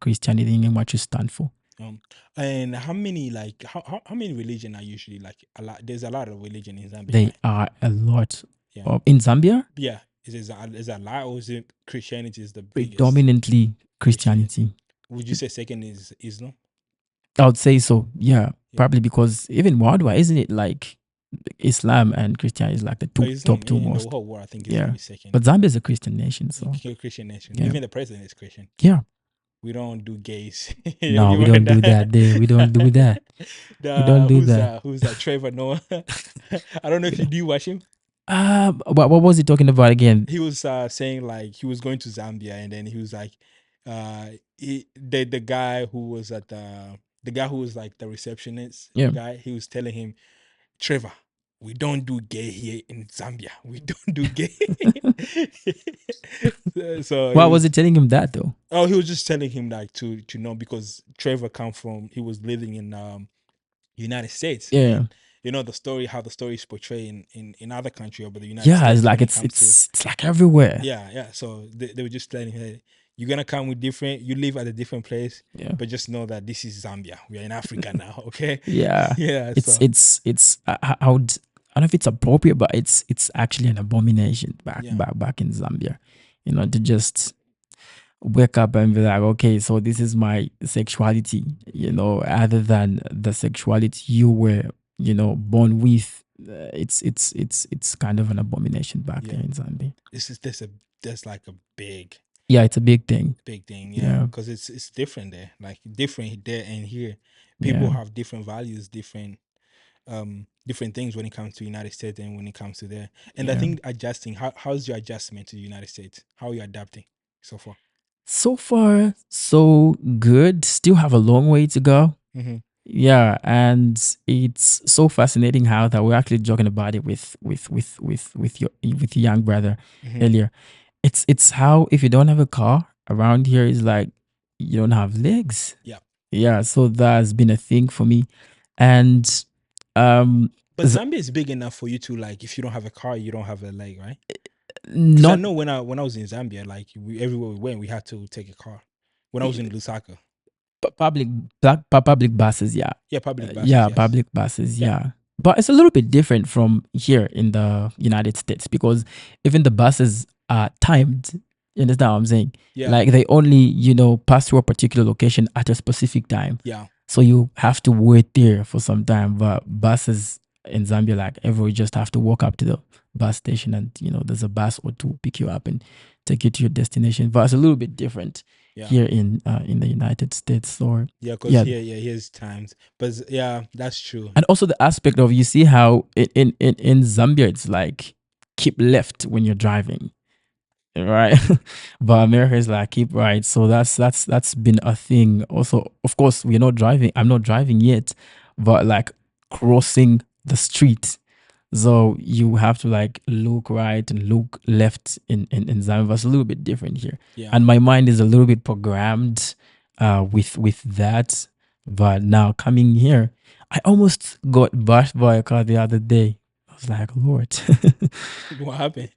Speaker 2: Christianity and what you stand for.
Speaker 1: Um, and how many like how many religion are usually like a lot? There's a lot of religion in Zambia,
Speaker 2: They
Speaker 1: right?
Speaker 2: are a lot.
Speaker 1: Yeah,
Speaker 2: In Zambia,
Speaker 1: yeah. Is it a lot, or is it Christianity is the biggest?
Speaker 2: predominantly
Speaker 1: Christianity.
Speaker 2: Christianity.
Speaker 1: Would you say second is Islam?
Speaker 2: I would say so. Yeah,
Speaker 1: Yeah,
Speaker 2: probably because even worldwide, isn't it like Islam and Christianity is like the two
Speaker 1: Islam
Speaker 2: top two
Speaker 1: in the
Speaker 2: most.
Speaker 1: whole world, I think, is
Speaker 2: Yeah,
Speaker 1: maybe second.
Speaker 2: but Zambia is a Christian nation, so
Speaker 1: Christian nation.
Speaker 2: yeah,
Speaker 1: Even the president is Christian.
Speaker 2: yeah.
Speaker 1: We don't do gays.
Speaker 2: No,
Speaker 1: You
Speaker 2: we
Speaker 1: heard
Speaker 2: don't do
Speaker 1: that?
Speaker 2: that. There, we don't do that. We don't do that.
Speaker 1: Who's that? Trevor Noah. I don't know
Speaker 2: We
Speaker 1: if you
Speaker 2: don't.
Speaker 1: do watch him.
Speaker 2: What was he talking about again?
Speaker 1: He was saying like he was going to Zambia, and then he was like, the guy who was at the guy who was like the receptionist
Speaker 2: Yeah.
Speaker 1: guy. He was telling him, Trevor, we don't do gay here in Zambia. We don't do gay. So
Speaker 2: Why was he telling him that though?
Speaker 1: oh, he was just telling him like to know because Trevor come from he was living in United States,
Speaker 2: Yeah.
Speaker 1: and you know the story how the story is portrayed in other country over the United
Speaker 2: Yeah, it's
Speaker 1: States
Speaker 2: like
Speaker 1: when it comes to
Speaker 2: it's like everywhere.
Speaker 1: yeah. So they were just telling him, hey, you're gonna come with different you live at a different place,
Speaker 2: Yeah.
Speaker 1: but just know that this is Zambia. We are in Africa now, okay?
Speaker 2: Yeah.
Speaker 1: Yeah,
Speaker 2: It's
Speaker 1: so
Speaker 2: it's it's I would, I don't know if it's appropriate, but it's actually an abomination
Speaker 1: yeah,
Speaker 2: back in Zambia. You know, to just wake up and be like, okay, so this is my sexuality, you know, other than the sexuality you were, you know, born with. It's kind of an abomination back
Speaker 1: yeah.
Speaker 2: there in Zambia.
Speaker 1: This is that's like a
Speaker 2: Yeah, it's a big thing.
Speaker 1: big thing, yeah,
Speaker 2: Yeah,
Speaker 1: because it's different there, like different there and here. People
Speaker 2: yeah,
Speaker 1: have different values, different things when it comes to United States and when it comes to there. And I
Speaker 2: yeah.
Speaker 1: think adjusting, how's your adjustment to the United States? How are you adapting so far?
Speaker 2: So far, so good. Still have a long way to go.
Speaker 1: Mm-hmm.
Speaker 2: Yeah, and it's so fascinating how that we're actually joking about it with your young brother
Speaker 1: Mm-hmm.
Speaker 2: earlier. It's how if you don't have a car around here, it's like you don't have legs.
Speaker 1: Yeah.
Speaker 2: Yeah, so that's been a thing for me, and um,
Speaker 1: But Zambia is big enough for you to like if you don't have a car, you don't have a leg, right? Because I
Speaker 2: not
Speaker 1: know when I was in Zambia, like everywhere we went, we had to take a car. When I was in Lusaka,
Speaker 2: public buses. Yeah,
Speaker 1: yeah, public buses,
Speaker 2: yeah,
Speaker 1: yes,
Speaker 2: public buses.
Speaker 1: yeah,
Speaker 2: Yeah, but it's a little bit different from here in the United States because even the buses are timed. You understand what I'm saying?
Speaker 1: yeah,
Speaker 2: Like they only, you know, pass through a particular location at a specific time.
Speaker 1: yeah,
Speaker 2: So you have to wait there for some time. But buses in Zambia, like everyone just have to walk up to the bus station and, you know, there's a bus or two pick you up and take you to your destination. But it's a little bit different
Speaker 1: yeah,
Speaker 2: here in the United States. Or
Speaker 1: yeah. Because
Speaker 2: yeah,
Speaker 1: here's times, but yeah, that's true.
Speaker 2: and also the aspect of you see how in Zambia it's like keep left when you're driving, right? But America is like keep right. So that's been a thing. Also, of course, we're not driving. I'm not driving yet, but like crossing the street. So you have to like look right and look left in Zambia. It's a little bit different here.
Speaker 1: Yeah,
Speaker 2: And my mind is a little bit programmed with that. But now coming here, I almost got bashed by a car the other day. I was like, Lord.
Speaker 1: what happened?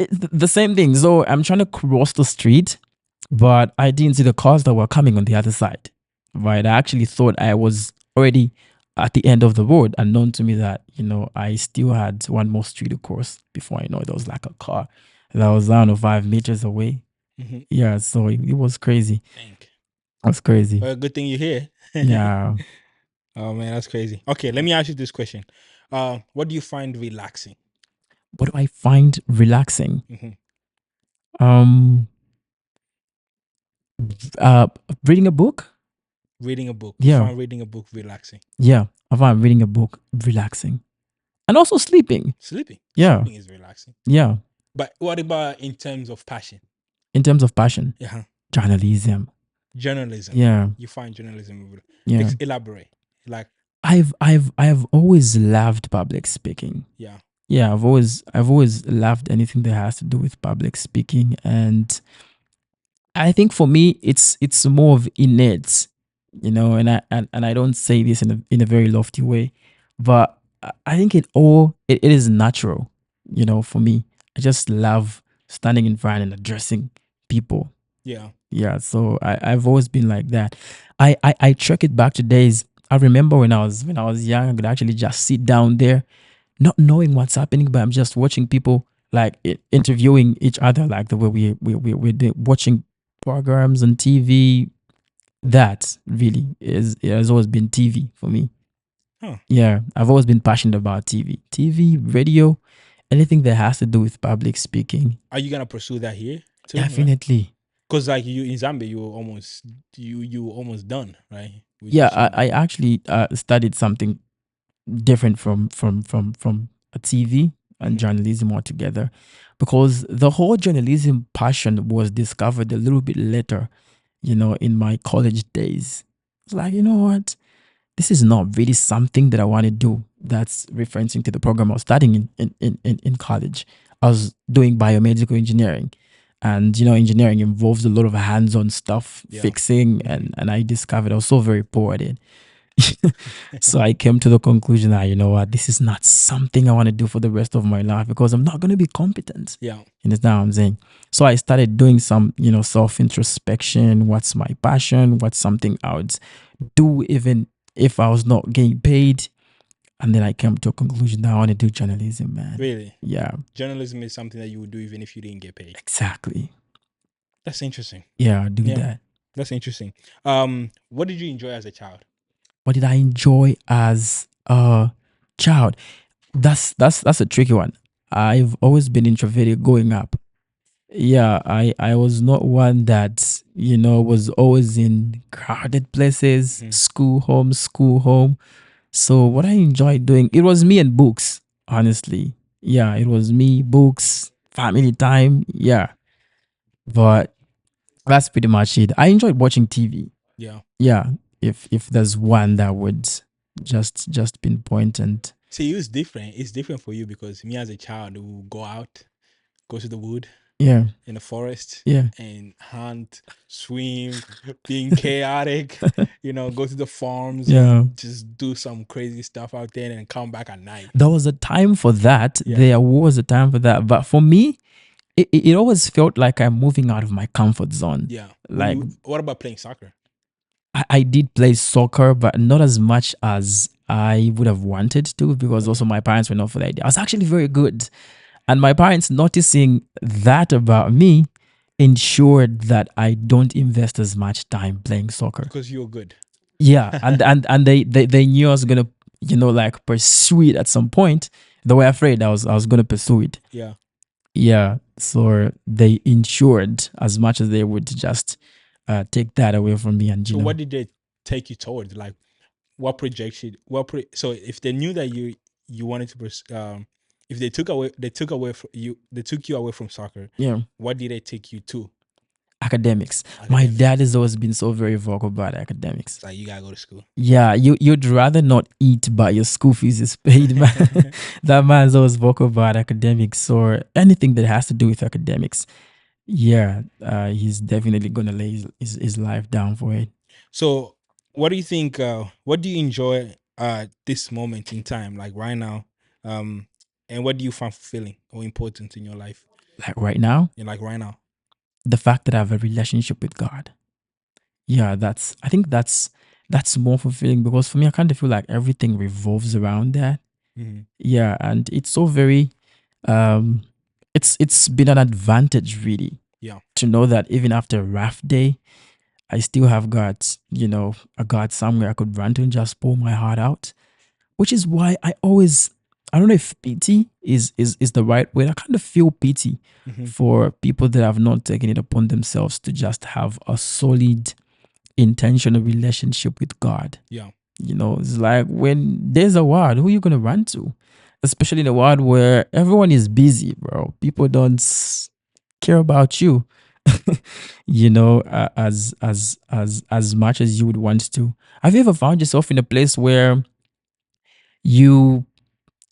Speaker 2: The same thing. So I'm trying to cross the street, but I didn't see the cars that were coming on the other side. Right. I actually thought I was already at the end of the road, unknown to me that, you know, I still had one more street to cross before I know there was like a car that was, I don't know, 5 meters away.
Speaker 1: Mm-hmm.
Speaker 2: Yeah. So it was crazy.
Speaker 1: Thank.
Speaker 2: It was crazy.
Speaker 1: Well, good thing you're here.
Speaker 2: Yeah.
Speaker 1: Oh man, that's crazy. Okay, let me ask you this question. What do you find relaxing?
Speaker 2: What do I find relaxing?
Speaker 1: Mm-hmm.
Speaker 2: Um, uh, reading a book.
Speaker 1: Reading a book. You
Speaker 2: Yeah.
Speaker 1: find reading a book relaxing.
Speaker 2: Yeah. I find reading a book relaxing. And also sleeping.
Speaker 1: Sleeping.
Speaker 2: Yeah.
Speaker 1: Sleeping is relaxing.
Speaker 2: Yeah.
Speaker 1: But what about in terms of passion?
Speaker 2: In terms of passion,
Speaker 1: Yeah.
Speaker 2: journalism.
Speaker 1: Journalism.
Speaker 2: Yeah.
Speaker 1: You find journalism.
Speaker 2: Yeah.
Speaker 1: Elaborate. Like
Speaker 2: I've always loved public speaking.
Speaker 1: yeah.
Speaker 2: Yeah, I've always loved anything that has to do with public speaking, and I think for me it's more of innate, you know, and I don't say this in a very lofty way, but I think it is natural, you know, for me. I just love standing in front and addressing people.
Speaker 1: Yeah.
Speaker 2: Yeah, so I've always been like that. I track it back to days. I remember when I was young, I could actually just sit down there, not knowing what's happening, but I'm just watching people like interviewing each other, like the way we're watching programs on TV. That really is, it has always been TV for me.
Speaker 1: Huh.
Speaker 2: Yeah, I've always been passionate about TV, radio, anything that has to do with public speaking.
Speaker 1: Are you gonna pursue that here too? Right?
Speaker 2: Definitely.
Speaker 1: Because like you in Zambia, you almost done, right? With
Speaker 2: Yeah,
Speaker 1: teaching.
Speaker 2: I actually studied something different from a TV and
Speaker 1: Mhm.
Speaker 2: journalism altogether, because the whole journalism passion was discovered a little bit later, in my college days. It's like, you know what? This is not really something that I want to do. That's referencing to the program I was studying in college. I was doing biomedical engineering. And engineering involves a lot of hands-on stuff,
Speaker 1: Yeah.
Speaker 2: fixing,
Speaker 1: Mhm.
Speaker 2: and I discovered I was so very poor at it. So I came to the conclusion that, you know what, this is not something I want to do for the rest of my life, because I'm not going to be competent.
Speaker 1: Yeah.
Speaker 2: You understand what I'm saying? So I started doing some, self introspection. What's my passion? What's something I would do even if I was not getting paid? And then I came to a conclusion that I want to do journalism, man.
Speaker 1: Really,
Speaker 2: Yeah,
Speaker 1: journalism is something that you would do even if you didn't get paid.
Speaker 2: exactly.
Speaker 1: That's interesting.
Speaker 2: Yeah, I do
Speaker 1: Yeah,
Speaker 2: that.
Speaker 1: that's interesting. What did you enjoy as a child?
Speaker 2: What did I enjoy as a child? That's a tricky one. I've always been introverted growing up. Yeah, I was not one that, was always in crowded places,
Speaker 1: Mhm.
Speaker 2: school home. So what I enjoyed doing, it was me and books, honestly. Yeah, it was me, books, family time. Yeah. But that's pretty much it. I enjoyed watching TV.
Speaker 1: Yeah.
Speaker 2: Yeah. If there's one that would just pinpoint, and
Speaker 1: See, it's different. It's different for you because me as a child will go out, go to the wood
Speaker 2: yeah,
Speaker 1: in the forest
Speaker 2: yeah.
Speaker 1: and hunt, swim, being chaotic, go to the farms
Speaker 2: Yeah.
Speaker 1: and just do some crazy stuff out there and come back at night.
Speaker 2: There was a time for that.
Speaker 1: Yeah.
Speaker 2: There was a time for that. But for me, it always felt like I'm moving out of my comfort zone.
Speaker 1: Yeah.
Speaker 2: Like
Speaker 1: What about playing soccer?
Speaker 2: I did play soccer, but not as much as I would have wanted to, because
Speaker 1: Okay.
Speaker 2: also my parents were not for the idea. I was actually very good. And my parents, noticing that about me, ensured that I don't invest as much time playing soccer.
Speaker 1: Because you're good.
Speaker 2: Yeah. And they knew I was gonna, like pursue it at some point. They were afraid I was gonna pursue it.
Speaker 1: Yeah.
Speaker 2: Yeah, so they ensured as much as they would to just take that away from me, and
Speaker 1: So what did they take you towards? Like what projection? So if they knew that you wanted to if they took you away from soccer,
Speaker 2: yeah,
Speaker 1: what did they take you to?
Speaker 2: academics. My
Speaker 1: Academics.
Speaker 2: dad has always been so very vocal about academics.
Speaker 1: It's like you gotta go to school.
Speaker 2: Yeah, you'd rather not eat, but your school fees is paid, man. That man's always vocal about academics or anything that has to do with academics. Yeah, he's definitely gonna lay his life down for it.
Speaker 1: So what do you think? What do you enjoy this moment in time, like right now? And what do you find fulfilling or important in your life?
Speaker 2: Like right now,
Speaker 1: And like right now.
Speaker 2: the fact that I have a relationship with God. Yeah, I think that's more fulfilling, because for me, I kind of feel like everything revolves around that.
Speaker 1: Mhm.
Speaker 2: Yeah, and it's so very um it's been an advantage really
Speaker 1: Yeah.
Speaker 2: to know that even after a rough day, I still have got, a God somewhere I could run to and just pour my heart out. Which is why I don't know if pity is the right word. I kind of feel pity
Speaker 1: Hmm.
Speaker 2: for people that have not taken it upon themselves to just have a solid intentional relationship with God.
Speaker 1: Yeah.
Speaker 2: It's like when there's a world, who are you gonna run to? Especially in a world where everyone is busy, bro. People don't care about you, as much as you would want to. Have you ever found yourself in a place where you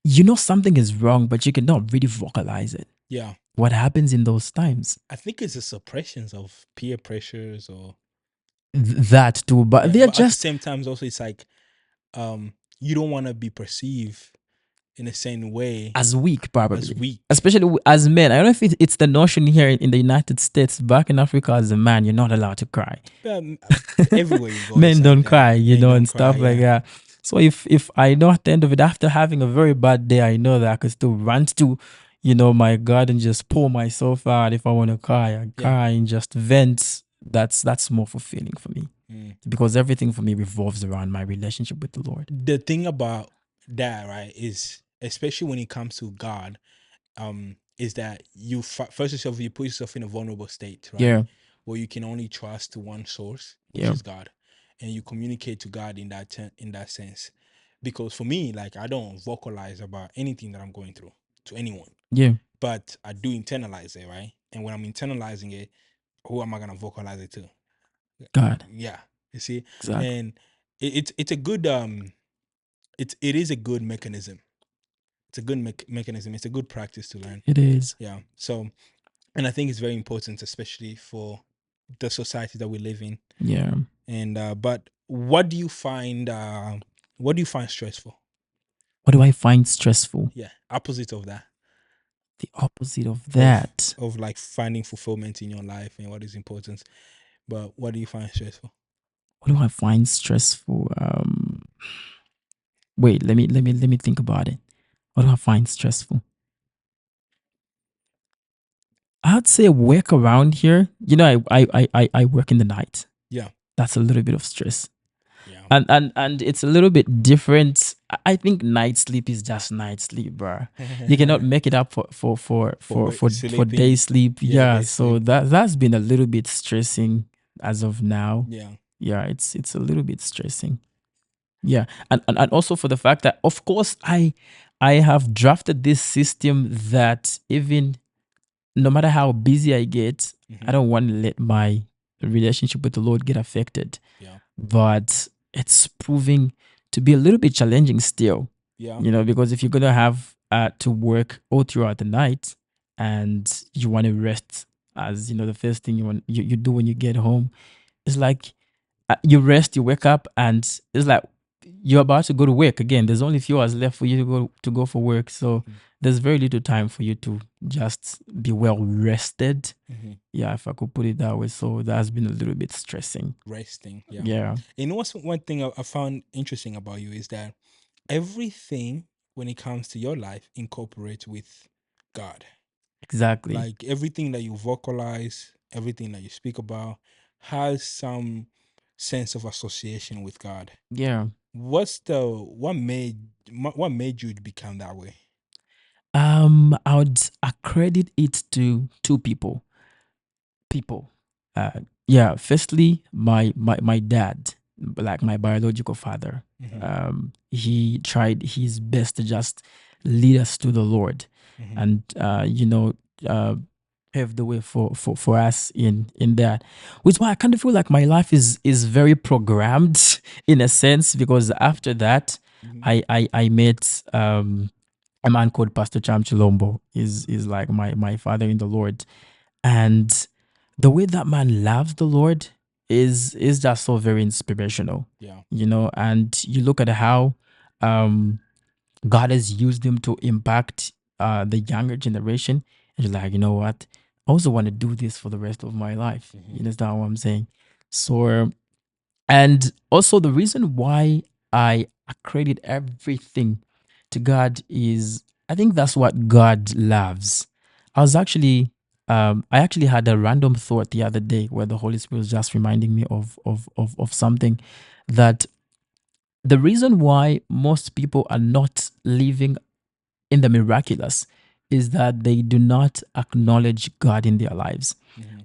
Speaker 2: you know something is wrong, but you cannot really vocalize it?
Speaker 1: Yeah.
Speaker 2: What happens in those times?
Speaker 1: I think it's a suppressions of peer pressures or
Speaker 2: That too, but
Speaker 1: yeah,
Speaker 2: they're
Speaker 1: but at the
Speaker 2: just
Speaker 1: same time also it's like you don't want to be perceived in the same way
Speaker 2: as weak, probably.
Speaker 1: as weak.
Speaker 2: Especially as men. I don't know if it's the notion here in the United States. Back in Africa, as a man, you're not allowed to cry.
Speaker 1: But everywhere you go, it's
Speaker 2: Men
Speaker 1: like
Speaker 2: don't
Speaker 1: that.
Speaker 2: cry,
Speaker 1: Men don't
Speaker 2: and
Speaker 1: cry.
Speaker 2: stuff like
Speaker 1: Yeah.
Speaker 2: that. So if I know at the end of it, after having a very bad day, I know that I could still run to, my God and just pour myself out. If I want to cry, I
Speaker 1: Yeah.
Speaker 2: cry and just vent. That's more fulfilling for me, because everything for me revolves around my relationship with the Lord.
Speaker 1: The thing about that, right, is especially when it comes to God, is that you first yourself, you put yourself in a vulnerable state, right?
Speaker 2: Yeah.
Speaker 1: Where you can only trust to one source, which
Speaker 2: Yeah.
Speaker 1: is God, and you communicate to God in that sense. Because for me, like, I don't vocalize about anything that I'm going through to anyone,
Speaker 2: Yeah.
Speaker 1: but I do internalize it, right? And when I'm internalizing it, who am I gonna vocalize it to?
Speaker 2: God.
Speaker 1: Yeah, you see,
Speaker 2: Exactly.
Speaker 1: and it's a good it is a good mechanism. It's a good mechanism. It's a good practice to learn.
Speaker 2: It is.
Speaker 1: Yeah. So, and I think it's very important, especially for the society that we live in.
Speaker 2: Yeah.
Speaker 1: And but what do you find? What do you find stressful?
Speaker 2: What do I find stressful?
Speaker 1: Yeah, opposite of that.
Speaker 2: The opposite of that.
Speaker 1: Of like finding fulfillment in your life and what is important. But what do you find stressful?
Speaker 2: What do I find stressful? Wait, let me think about it. What do I find stressful? I'd say work around here. I work in the night.
Speaker 1: Yeah.
Speaker 2: That's a little bit of stress.
Speaker 1: Yeah.
Speaker 2: And it's a little bit different. I think night sleep is just night sleep, bro. You cannot make it up for day sleep. Yeah,
Speaker 1: day
Speaker 2: so
Speaker 1: sleep.
Speaker 2: that's been a little bit stressing as of now.
Speaker 1: Yeah.
Speaker 2: Yeah, it's a little bit stressing. Yeah, and also for the fact that, of course, I have drafted this system that even no matter how busy I get, I don't want to let my relationship with the Lord get affected.
Speaker 1: Yeah.
Speaker 2: But it's proving to be a little bit challenging still.
Speaker 1: Yeah.
Speaker 2: Because if you're gonna have to work all throughout the night and you want to rest, as the first thing you do when you get home, it's like you rest, you wake up, and it's like you're about to go to work again. There's only a few hours left for you to go for work, so there's very little time for you to just be well rested. Yeah, if I could put it that way. So that's been a little bit stressing.
Speaker 1: Resting. Yeah.
Speaker 2: Yeah.
Speaker 1: And what's one thing I found interesting about you is that everything when it comes to your life incorporates with God.
Speaker 2: Exactly.
Speaker 1: Like everything that you vocalize, everything that you speak about has some sense of association with God.
Speaker 2: Yeah.
Speaker 1: What made you become that way?
Speaker 2: I would accredit it to two people. Yeah, firstly, my dad, like my biological father. He tried his best to just lead us to the Lord, and pave the way for us in that. Which is why I kind of feel like my life is very programmed in a sense, because after that, I met a man called Pastor Cham Chilombo. Is like my father in the Lord, and the way that man loves the Lord is just so very inspirational.
Speaker 1: Yeah.
Speaker 2: And you look at how God has used him to impact the younger generation, and you're like, you know what? I also want to do this for the rest of my life. You understand what I'm saying? So, and also the reason why I accredit everything to God is I think that's what God loves. I actually had a random thought the other day where the Holy Spirit was just reminding me of something, that the reason why most people are not living in the miraculous is that they do not acknowledge God in their lives.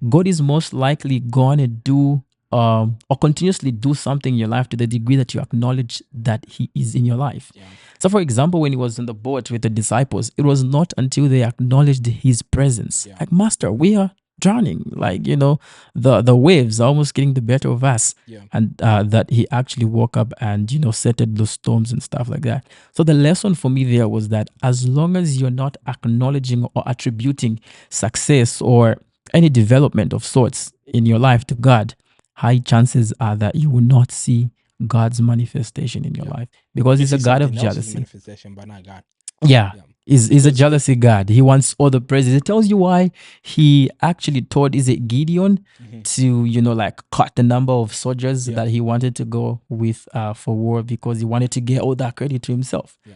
Speaker 2: God is most likely going to do or continuously do something in your life to the degree that you acknowledge that He is in your life.
Speaker 1: Yeah.
Speaker 2: So, for example, when He was in the boat with the disciples, it was not until they acknowledged His presence,
Speaker 1: Yeah.
Speaker 2: like, Master, we are drowning, like, the waves are almost getting the better of us.
Speaker 1: Yeah.
Speaker 2: And that He actually woke up and settled the storms and stuff like that. So the lesson for me there was that as long as you're not acknowledging or attributing success or any development of sorts in your life to God, high chances are that you will not see God's manifestation in your life, because He's a God of jealousy.
Speaker 1: Manifestation, but not God.
Speaker 2: Yeah.
Speaker 1: Yeah,
Speaker 2: Is a
Speaker 1: because
Speaker 2: jealousy god. He wants all the praises. It tells you why he actually told, is it Gideon,
Speaker 1: mhm,
Speaker 2: to, like, cut the number of soldiers
Speaker 1: yeah,
Speaker 2: that he wanted to go with for war, because he wanted to get all that credit to himself.
Speaker 1: yeah.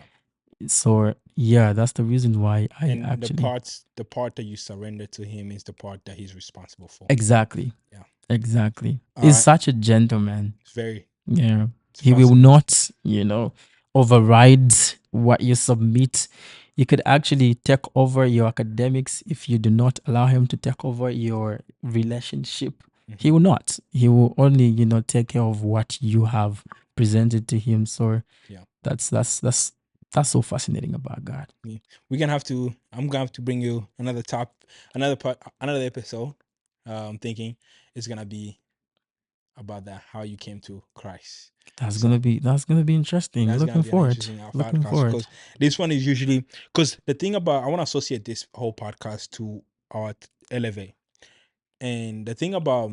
Speaker 2: So yeah, that's the reason why I
Speaker 1: And
Speaker 2: actually.
Speaker 1: the part that you surrender to him is the part that he's responsible for.
Speaker 2: Exactly.
Speaker 1: Yeah.
Speaker 2: Exactly.
Speaker 1: All
Speaker 2: He's
Speaker 1: right.
Speaker 2: such a gentleman.
Speaker 1: It's very,
Speaker 2: Yeah.
Speaker 1: it's
Speaker 2: He will
Speaker 1: fascinating.
Speaker 2: not, override what you submit. He could actually take over your academics if you do not allow him to take over your relationship. He
Speaker 1: Mhm.
Speaker 2: will not. He will only, take care of what you have presented to him. So
Speaker 1: Yeah.
Speaker 2: that's so fascinating about God.
Speaker 1: Yeah. We're gonna have to. I'm gonna have to bring you another part, another episode. I'm thinking it's gonna be about that, how you came to Christ. So
Speaker 2: That's gonna be interesting.
Speaker 1: that's gonna
Speaker 2: Looking
Speaker 1: be an
Speaker 2: forward.
Speaker 1: interesting
Speaker 2: Looking
Speaker 1: podcast
Speaker 2: forward.
Speaker 1: because this one is usually because the thing about I want to associate this whole podcast to our elevate, and the thing about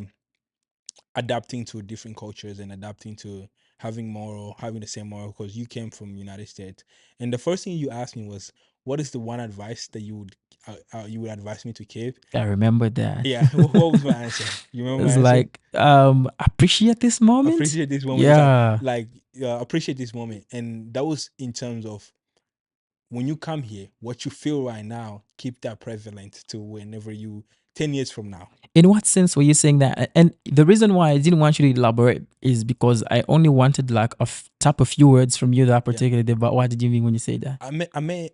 Speaker 1: adapting to different cultures and adapting to having the same moral because you came from United States, and the first thing you asked me was, what is the one advice that you would advise me to keep?
Speaker 2: I remember that.
Speaker 1: Yeah. What was my answer? You remember my
Speaker 2: It's
Speaker 1: answer?
Speaker 2: like, appreciate this moment.
Speaker 1: Appreciate this moment. It's
Speaker 2: Yeah.
Speaker 1: like appreciate this moment, and that was in terms of when you come here, what you feel right now, keep that prevalent to whenever you 10 years from now.
Speaker 2: In what sense were you saying that? And the reason why I didn't want you to elaborate is because I only wanted like tap a few words from you that
Speaker 1: Yeah.
Speaker 2: particular day. But what did you mean when you say that?
Speaker 1: I may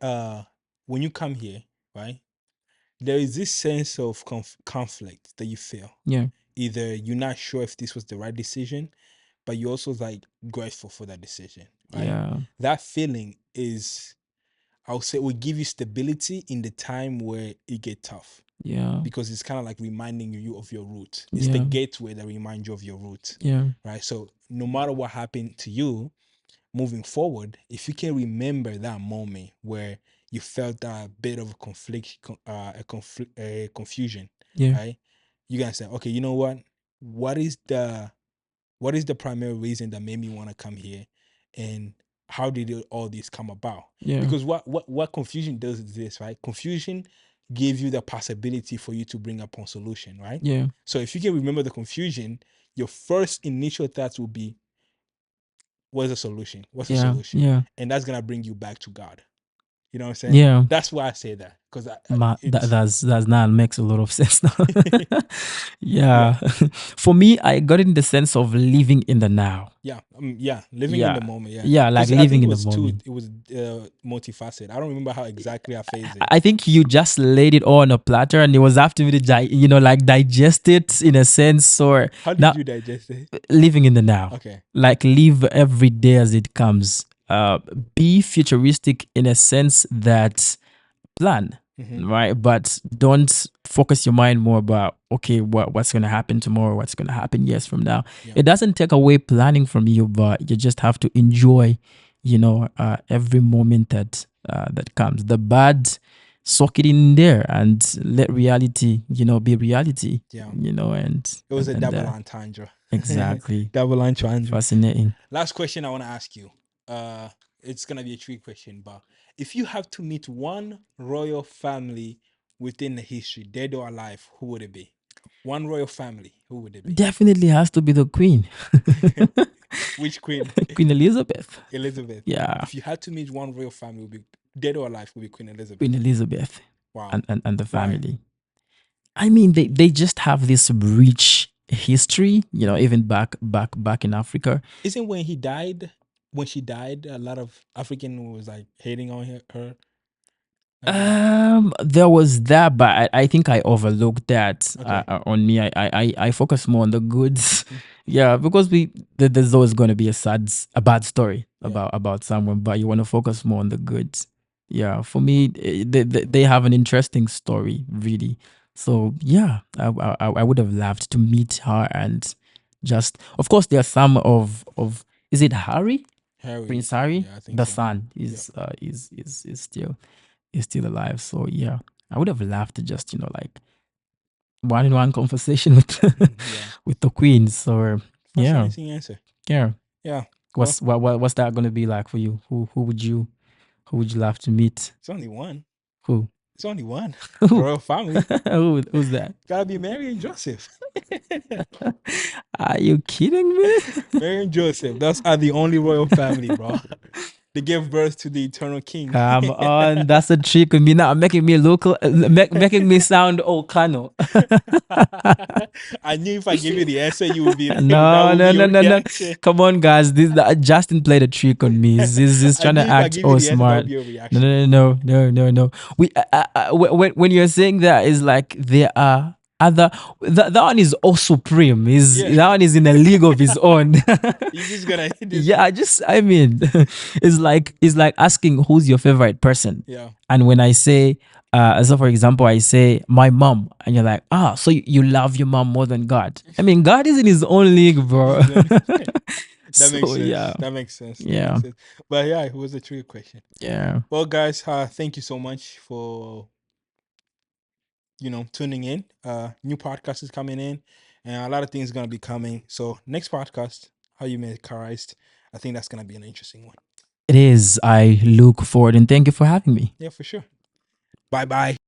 Speaker 1: when you come here, right? There is this sense of conflict that you feel.
Speaker 2: Yeah.
Speaker 1: Either you're not sure if this was the right decision, but you're also like grateful for that decision, right?
Speaker 2: Yeah.
Speaker 1: That feeling is, I'll say, will give you stability in the time where it get tough
Speaker 2: Yeah.
Speaker 1: because it's kind of like reminding you of your roots. It's the
Speaker 2: Yeah.
Speaker 1: gateway that reminds you of your roots,
Speaker 2: Yeah.
Speaker 1: right? So no matter what happened to you, moving forward, if you can remember that moment where you felt that bit of a a confusion,
Speaker 2: Yeah.
Speaker 1: right? You can say, okay, you know what? What is the what is the primary reason that made me want to come here, and how did all this come about?
Speaker 2: Yeah.
Speaker 1: Because what confusion does is this, right? Confusion gives you the possibility for you to bring upon solution, right?
Speaker 2: Yeah.
Speaker 1: So if you can remember the confusion, your first initial thoughts will be, what's the solution? What's the
Speaker 2: Yeah.
Speaker 1: solution?
Speaker 2: Yeah.
Speaker 1: And that's gonna bring you back to God. You know what I'm saying?
Speaker 2: Yeah.
Speaker 1: That's why I say that because
Speaker 2: That
Speaker 1: it's
Speaker 2: that's now makes a lot of sense now.
Speaker 1: yeah,
Speaker 2: Yeah. For me, I got it in the sense of living in the now.
Speaker 1: yeah, living in
Speaker 2: Yeah.
Speaker 1: the moment, yeah.
Speaker 2: Yeah, like
Speaker 1: Because I think
Speaker 2: living
Speaker 1: it
Speaker 2: in the
Speaker 1: was two.
Speaker 2: moment.
Speaker 1: It was multifaceted. I don't remember how exactly I phrased it.
Speaker 2: I think you just laid it all on a platter and it was after me to like digest it in a sense, or
Speaker 1: How did
Speaker 2: not
Speaker 1: you digest it?
Speaker 2: living in the now.
Speaker 1: Okay.
Speaker 2: Like live every day as it comes. Be futuristic in a sense that plan,
Speaker 1: Mm-hmm.
Speaker 2: right? But don't focus your mind more about, okay, what's going to happen tomorrow, what's going to happen years from now.
Speaker 1: Yeah.
Speaker 2: It doesn't take away planning from you, but you just have to enjoy, every moment that comes. The bad, soak it in there and let reality, be reality.
Speaker 1: Yeah.
Speaker 2: And
Speaker 1: It was a
Speaker 2: and
Speaker 1: double entendre.
Speaker 2: exactly.
Speaker 1: Double entendre.
Speaker 2: Fascinating.
Speaker 1: Last question I want to ask you. It's gonna be a trick question, but if you have to meet one royal family within the history, dead or alive, who would it be? One royal family, who would it be?
Speaker 2: Definitely has to be the queen.
Speaker 1: Which queen?
Speaker 2: Queen Elizabeth.
Speaker 1: Elizabeth.
Speaker 2: Yeah.
Speaker 1: If you had to meet one royal family, would be dead or alive, would be Queen Elizabeth.
Speaker 2: Queen Elizabeth
Speaker 1: Wow.
Speaker 2: and the
Speaker 1: Why?
Speaker 2: family. I mean, they just have this rich history, even back in Africa.
Speaker 1: Isn't when she died, a lot of African was like hating on her.
Speaker 2: There was that, but I think I overlooked that
Speaker 1: Okay.
Speaker 2: on me. I focus more on the goods.
Speaker 1: Mhm.
Speaker 2: Yeah, because there's always going to be a bad story
Speaker 1: Yeah.
Speaker 2: about someone, but you want to focus more on the goods. Yeah, for me, they have an interesting story, really. So yeah, I would have loved to meet her and just, of course, there are some of is it Harry,
Speaker 1: Harry.
Speaker 2: Prince Harry,
Speaker 1: Yeah, I think
Speaker 2: the
Speaker 1: so.
Speaker 2: son
Speaker 1: Yeah.
Speaker 2: is still alive. So yeah, I would have loved to just like one-on-one conversation with
Speaker 1: Yeah.
Speaker 2: with the queen. So yeah,
Speaker 1: Fascinating answer.
Speaker 2: yeah.
Speaker 1: Yeah. Well,
Speaker 2: What's that gonna be like for you? Who would you Who would you love to meet?
Speaker 1: It's only one.
Speaker 2: Who?
Speaker 1: It's only one. The
Speaker 2: Who?
Speaker 1: royal family.
Speaker 2: Who's that?
Speaker 1: Gotta be Mary and Joseph.
Speaker 2: Are you kidding me?
Speaker 1: Mary and Joseph. Those are the only royal family, bro. They gave birth to the eternal king.
Speaker 2: Come on, that's a trick with me now, making me local, making me sound Okano.
Speaker 1: I knew if I give you the answer, you would be that
Speaker 2: No,
Speaker 1: would
Speaker 2: no,
Speaker 1: be
Speaker 2: no,
Speaker 1: your
Speaker 2: no, no.
Speaker 1: reaction.
Speaker 2: Come on, guys. Justin played a trick on me. He's
Speaker 1: I
Speaker 2: trying
Speaker 1: knew
Speaker 2: to
Speaker 1: if I
Speaker 2: act
Speaker 1: give you
Speaker 2: all
Speaker 1: the answer, that would
Speaker 2: smart.
Speaker 1: be your
Speaker 2: No,
Speaker 1: reaction.
Speaker 2: no. When you're saying that, is like there are other. That one is all supreme. That one is in a league of his own.
Speaker 1: You're just gonna hit this.
Speaker 2: Yeah, I mean, it's like asking who's your favorite person.
Speaker 1: Yeah.
Speaker 2: And when I say, so for example, I say my mom, and you're like, so you love your mom more than God. I mean, God is in his own league, bro.
Speaker 1: That makes
Speaker 2: So
Speaker 1: sense.
Speaker 2: yeah,
Speaker 1: That makes sense. That
Speaker 2: yeah,
Speaker 1: makes sense. But yeah, it was a tricky question.
Speaker 2: yeah.
Speaker 1: Well, guys, thank you so much for tuning in. New podcast is coming in, and a lot of things gonna be coming. So next podcast, how you make Christ, I think that's gonna be an interesting one.
Speaker 2: It is. I look forward and thank you for having me.
Speaker 1: Yeah, for sure. Bye bye.